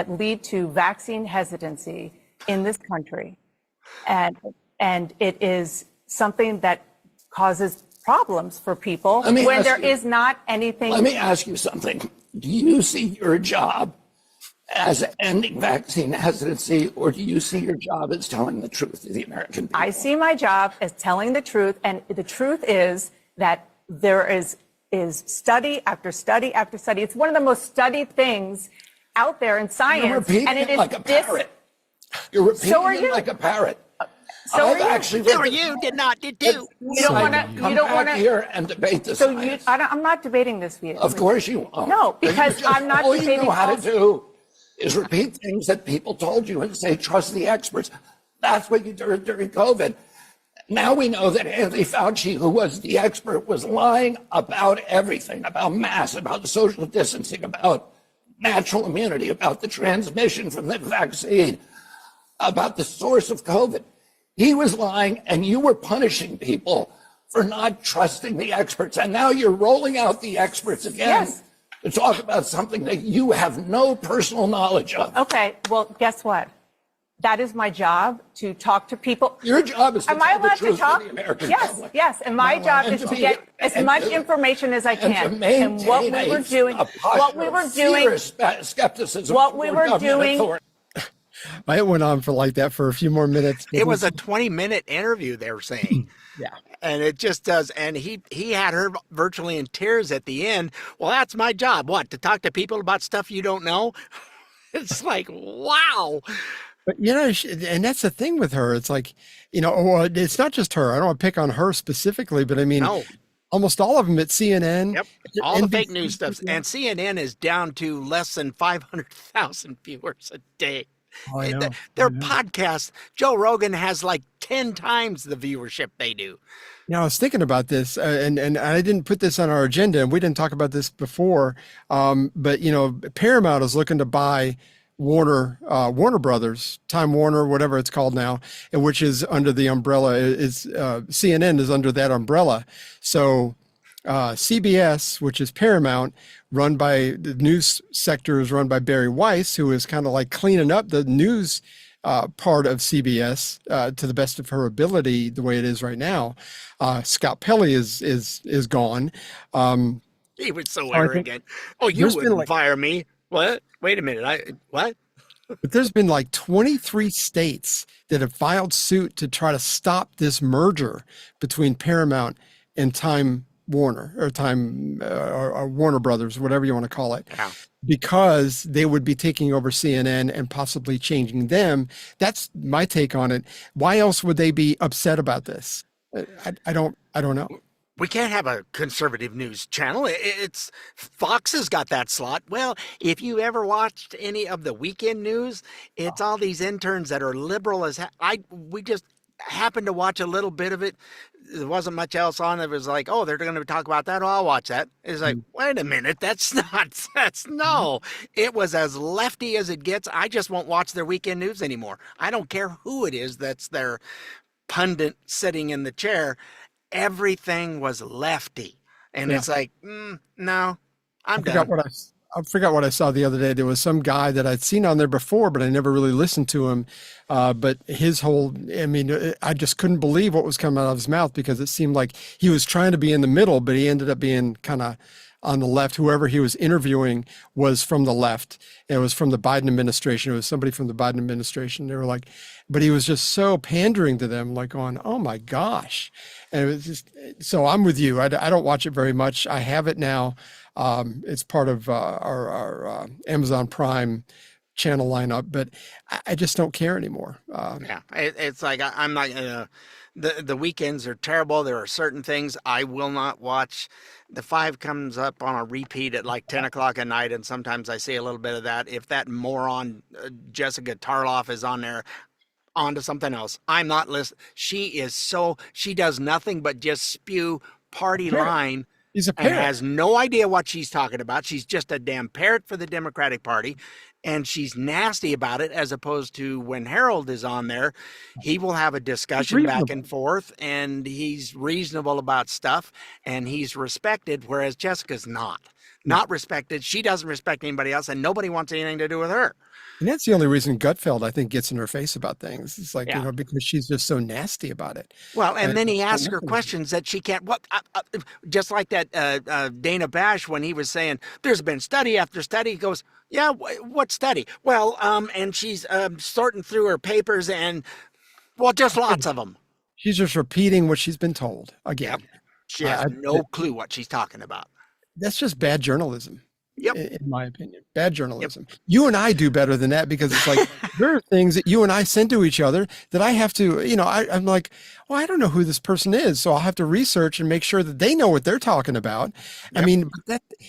lead to vaccine hesitancy in this country. And it is something that causes problems for people when there is not anything. Let me ask you something. Do you see your job as ending vaccine hesitancy, or do you see your job as telling the truth to the American people? I see my job as telling the truth, and the truth is that there is study after study after study. It's one of the most studied things out there in science. You're repeating and it is like a parrot. You're repeating it like a parrot. So you did not did too. You don't want to. You don't want to here and debate this. So I'm not debating this with you. Of course you won't. No, because I'm not all debating. All you know how to do is repeat things that people told you and say, trust the experts. That's what you did during COVID. Now we know that Anthony Fouch, who was the expert, was lying about everything, about masks, about social distancing, about natural immunity, about the transmission from the vaccine, about the source of COVID. He was lying, and you were punishing people for not trusting the experts. And now you're rolling out the experts again to talk about something that you have no personal knowledge of. Okay, well, guess what? That is my job, to talk to people. Your job is to Am I tell the allowed to truth talk? to the American Yes, public. yes. And my job is to get as much information as I can. And what we were doing, skepticism. What we were doing. It went on for like that for a few more minutes. It was a 20-minute interview, they were saying. Yeah. And it just does. And he had her virtually in tears at the end. Well, that's my job. What? To talk to people about stuff you don't know? It's like, wow. But, and that's the thing with her. It's like, it's not just her. I don't want to pick on her specifically, but I mean, almost all of them at CNN. Yep. All the fake news stuff. And CNN is down to less than 500,000 viewers a day. Oh, I know. Their podcast, Joe Rogan has like 10 times the viewership they do. Now, I was thinking about this, and I didn't put this on our agenda, and we didn't talk about this before. But Paramount is looking to buy Warner Brothers, Time Warner, whatever it's called now, and which is under the umbrella. CNN is under that umbrella. So CBS, which is Paramount, run by the news sector, is run by Barry Weiss, who is kind of like cleaning up the news part of CBS to the best of her ability, the way it is right now. Scott Pelley is gone. He was so arrogant. Oh, you wouldn't fire me. What? Wait a minute. What? But there's been like 23 states that have filed suit to try to stop this merger between Paramount and Time Warner or Warner Brothers, whatever you want to call it. Yeah. Because they would be taking over CNN and possibly changing them. That's my take on it. Why else would they be upset about this? I don't know. We can't have a conservative news channel. It's Fox has got that slot. Well, if you ever watched any of the weekend news, it's all these interns that are liberal as we just happened to watch a little bit of it. There wasn't much else on. It was like, oh, they're going to talk about that. Oh, I'll watch that. It's like, wait a minute. No. It was as lefty as it gets. I just won't watch their weekend news anymore. I don't care who it is that's their pundit sitting in the chair. Everything was lefty. And it's like, no, I'm done. I forgot what I saw the other day. There was some guy that I'd seen on there before, but I never really listened to him. But his whole, I just couldn't believe what was coming out of his mouth, because it seemed like he was trying to be in the middle, but he ended up being kind of on the left. Whoever he was interviewing was from the left. It was from the Biden administration. It was somebody from the Biden administration. They were like, but he was just so pandering to them, like going, oh my gosh. And it was just, so I'm with you. I don't watch it very much. I have it now. It's part of our Amazon Prime channel lineup, but I just don't care anymore. It's like I'm not gonna. The weekends are terrible. There are certain things I will not watch. The 5 comes up on a repeat at like 10 o'clock at night, and sometimes I see a little bit of that. If that moron Jessica Tarloff is on there, on to something else. I'm not listening. She does nothing but just spew party line. He's a and parrot. has no idea what she's talking about. She's just a damn parrot for the Democratic Party, and she's nasty about it, as opposed to when Harold is on there, he will have a discussion back and forth, and he's reasonable about stuff, and he's respected, whereas Jessica's not respected. She doesn't respect anybody else, and nobody wants anything to do with her. And that's the only reason Gutfeld, I think, gets in her face about things. It's like, because she's just so nasty about it. Well, and then he asks her questions that she can't, just like that Dana Bash, when he was saying, there's been study after study. He goes, yeah, what study? Well, and she's sorting through her papers, and, well, just lots of them. She's just repeating what she's been told again. Yep. She has no clue what she's talking about. That's just bad journalism. Yep. In my opinion, bad journalism. Yep. You and I do better than that, because it's like, there are things that you and I send to each other that I have to, I'm like, well, I don't know who this person is. So I'll have to research and make sure that they know what they're talking about. Yep. I mean,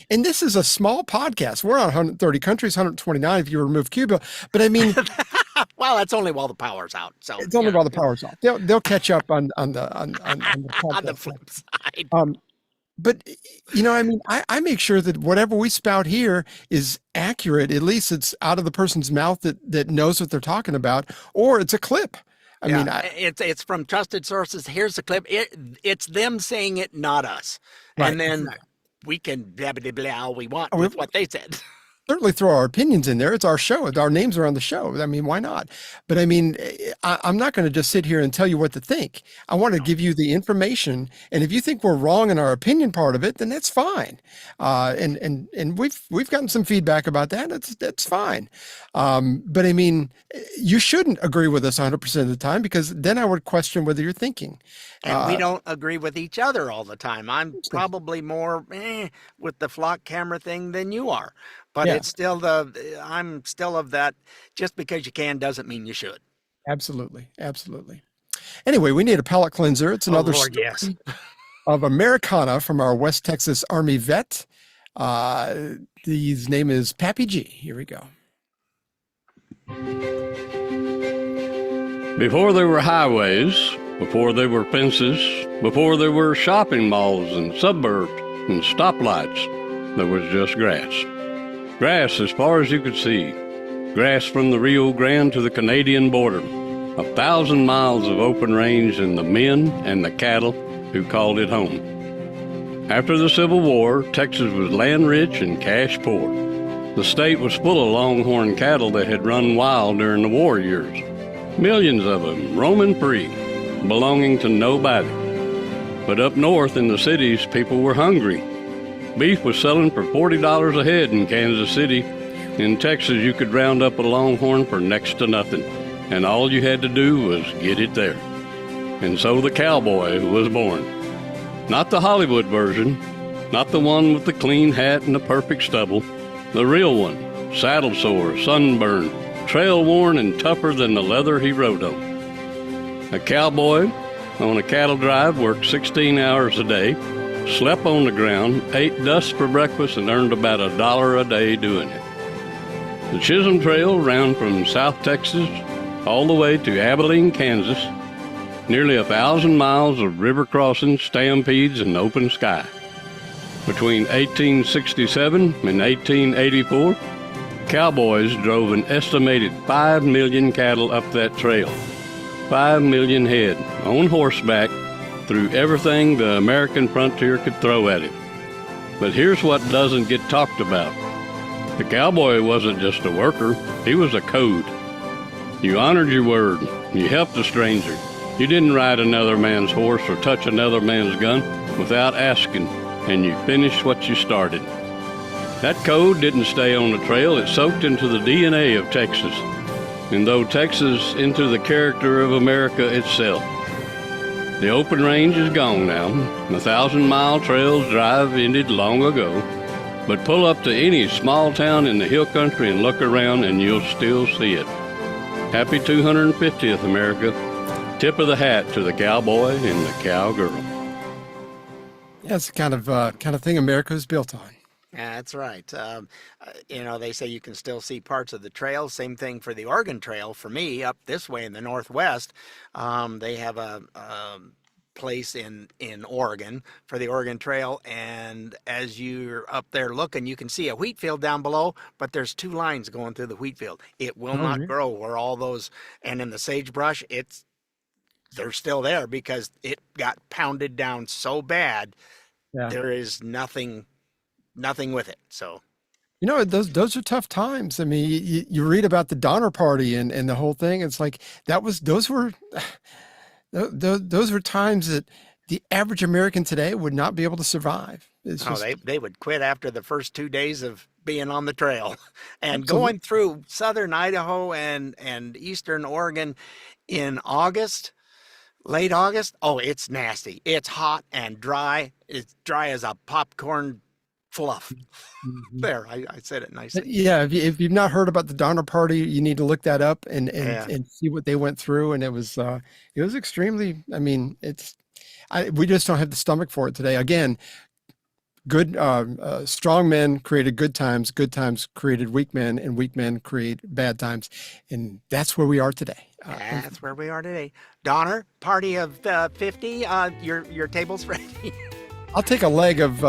and this is a small podcast. We're on 130 countries, 129 if you remove Cuba. But I mean, well, that's only while the power's out. So it's only while the power's out. They'll catch up on the on the flip side. But, I make sure that whatever we spout here is accurate. At least it's out of the person's mouth that knows what they're talking about, or it's a clip. I mean, it's from trusted sources. Here's the clip. It's them saying it, not us. Right, and then we can blah, blah, blah, all we want with what they said. Certainly throw our opinions in there. It's our show. Our names are on the show. I mean, why not? But I mean, I'm not going to just sit here and tell you what to think. I want to give you the information. And if you think we're wrong in our opinion part of it, then that's fine. And we've gotten some feedback about that. That's fine. But I mean, you shouldn't agree with us 100% of the time, because then I would question whether you're thinking. And we don't agree with each other all the time. I'm probably more with the flock camera thing than you are. But it's still I'm still of that, just because you can doesn't mean you should. Absolutely. Anyway, we need a palate cleanser. It's another Lord, yes. of Americana from our West Texas Army vet. His name is Pappy G. Here we go. Before there were highways, before there were fences, before there were shopping malls and suburbs and stoplights, there was just grass. Grass as far as you could see. Grass from the Rio Grande to the Canadian border. 1,000 miles of open range and the men and the cattle who called it home. After the Civil War, Texas was land rich and cash poor. The state was full of longhorn cattle that had run wild during the war years. Millions of them roaming free, belonging to nobody. But up north in the cities, people were hungry. Beef was selling for $40 a head in Kansas City. In Texas, you could round up a longhorn for next to nothing, and all you had to do was get it there. And so the cowboy was born. Not the Hollywood version, not the one with the clean hat and the perfect stubble, the real one, saddle sore, sunburned, trail-worn and tougher than the leather he rode on. A cowboy on a cattle drive worked 16 hours a day, slept on the ground, ate dust for breakfast, and earned about $1 a day doing it. The Chisholm Trail ran from South Texas all the way to Abilene, Kansas, nearly 1,000 miles of river crossings, stampedes, and open sky. Between 1867 and 1884, cowboys drove an estimated 5 million cattle up that trail. 5 million head, on horseback, through everything the American frontier could throw at him. But here's what doesn't get talked about. The cowboy wasn't just a worker, he was a code. You honored your word, you helped a stranger. You didn't ride another man's horse or touch another man's gun without asking, and you finished what you started. That code didn't stay on the trail, it soaked into the DNA of Texas, and though Texas into the character of America itself. The open range is gone now. The 1,000-mile trails drive ended long ago. But pull up to any small town in the hill country and look around and you'll still see it. Happy 250th, America. Tip of the hat to the cowboy and the cowgirl. Yeah, it's the kind of thing America is built on. Yeah, that's right. They say you can still see parts of the trail. Same thing for the Oregon Trail. For me, up this way in the Northwest, they have a place in Oregon for the Oregon Trail. And as you're up there looking, you can see a wheat field down below, but there's 2 lines going through the wheat field. It will not grow where all those, and in the sagebrush, they're still there because it got pounded down so bad. Yeah. There is nothing with it. So, those are tough times. I mean, you read about the Donner Party and the whole thing. It's like those were times that the average American today would not be able to survive. They would quit after the first 2 days of being on the trail. And going through southern Idaho and eastern Oregon in August, late August, it's nasty. It's hot and dry. It's dry as a popcorn fluff. There, I said it nicely. Yeah, if you've not heard about the Donner Party, you need to look that up and see what they went through. And it was extremely. I mean, we just don't have the stomach for it today. Again, good strong men created good times created weak men, and weak men create bad times, and that's where we are today. That's where we are today. Donner Party of 50. Your table's ready. I'll take a leg of.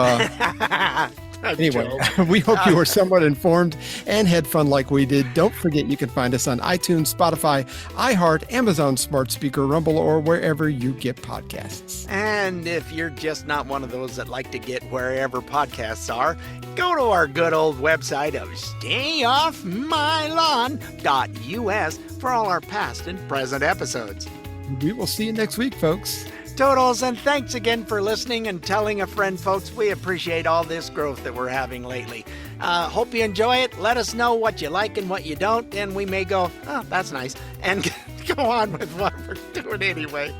Anyway, we hope you were somewhat informed and had fun like we did. Don't forget you can find us on iTunes, Spotify, iHeart, Amazon Smart Speaker, Rumble, or wherever you get podcasts. And if you're just not one of those that like to get wherever podcasts are, go to our good old website of stayoffmylawn.us for all our past and present episodes. We will see you next week, folks. Toodles, and thanks again for listening and telling a friend, folks. We appreciate all this growth that we're having lately. Hope you enjoy it. Let us know what you like and what you don't, and we may go, that's nice, and go on with what we're doing anyway.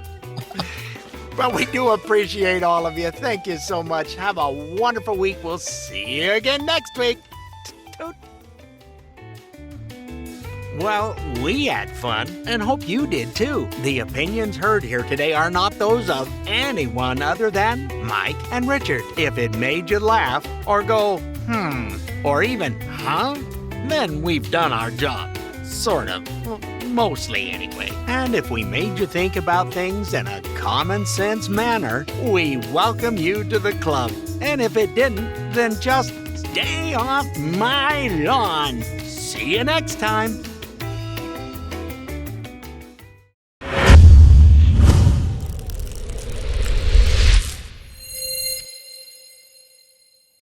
But we do appreciate all of you. Thank you so much. Have a wonderful week. We'll see you again next week. Toot. Well, we had fun and hope you did too. The opinions heard here today are not those of anyone other than Mike and Richard. If it made you laugh or go, or even, then we've done our job. Sort of. Well, mostly anyway. And if we made you think about things in a common sense manner, we welcome you to the club. And if it didn't, then just stay off my lawn. See you next time.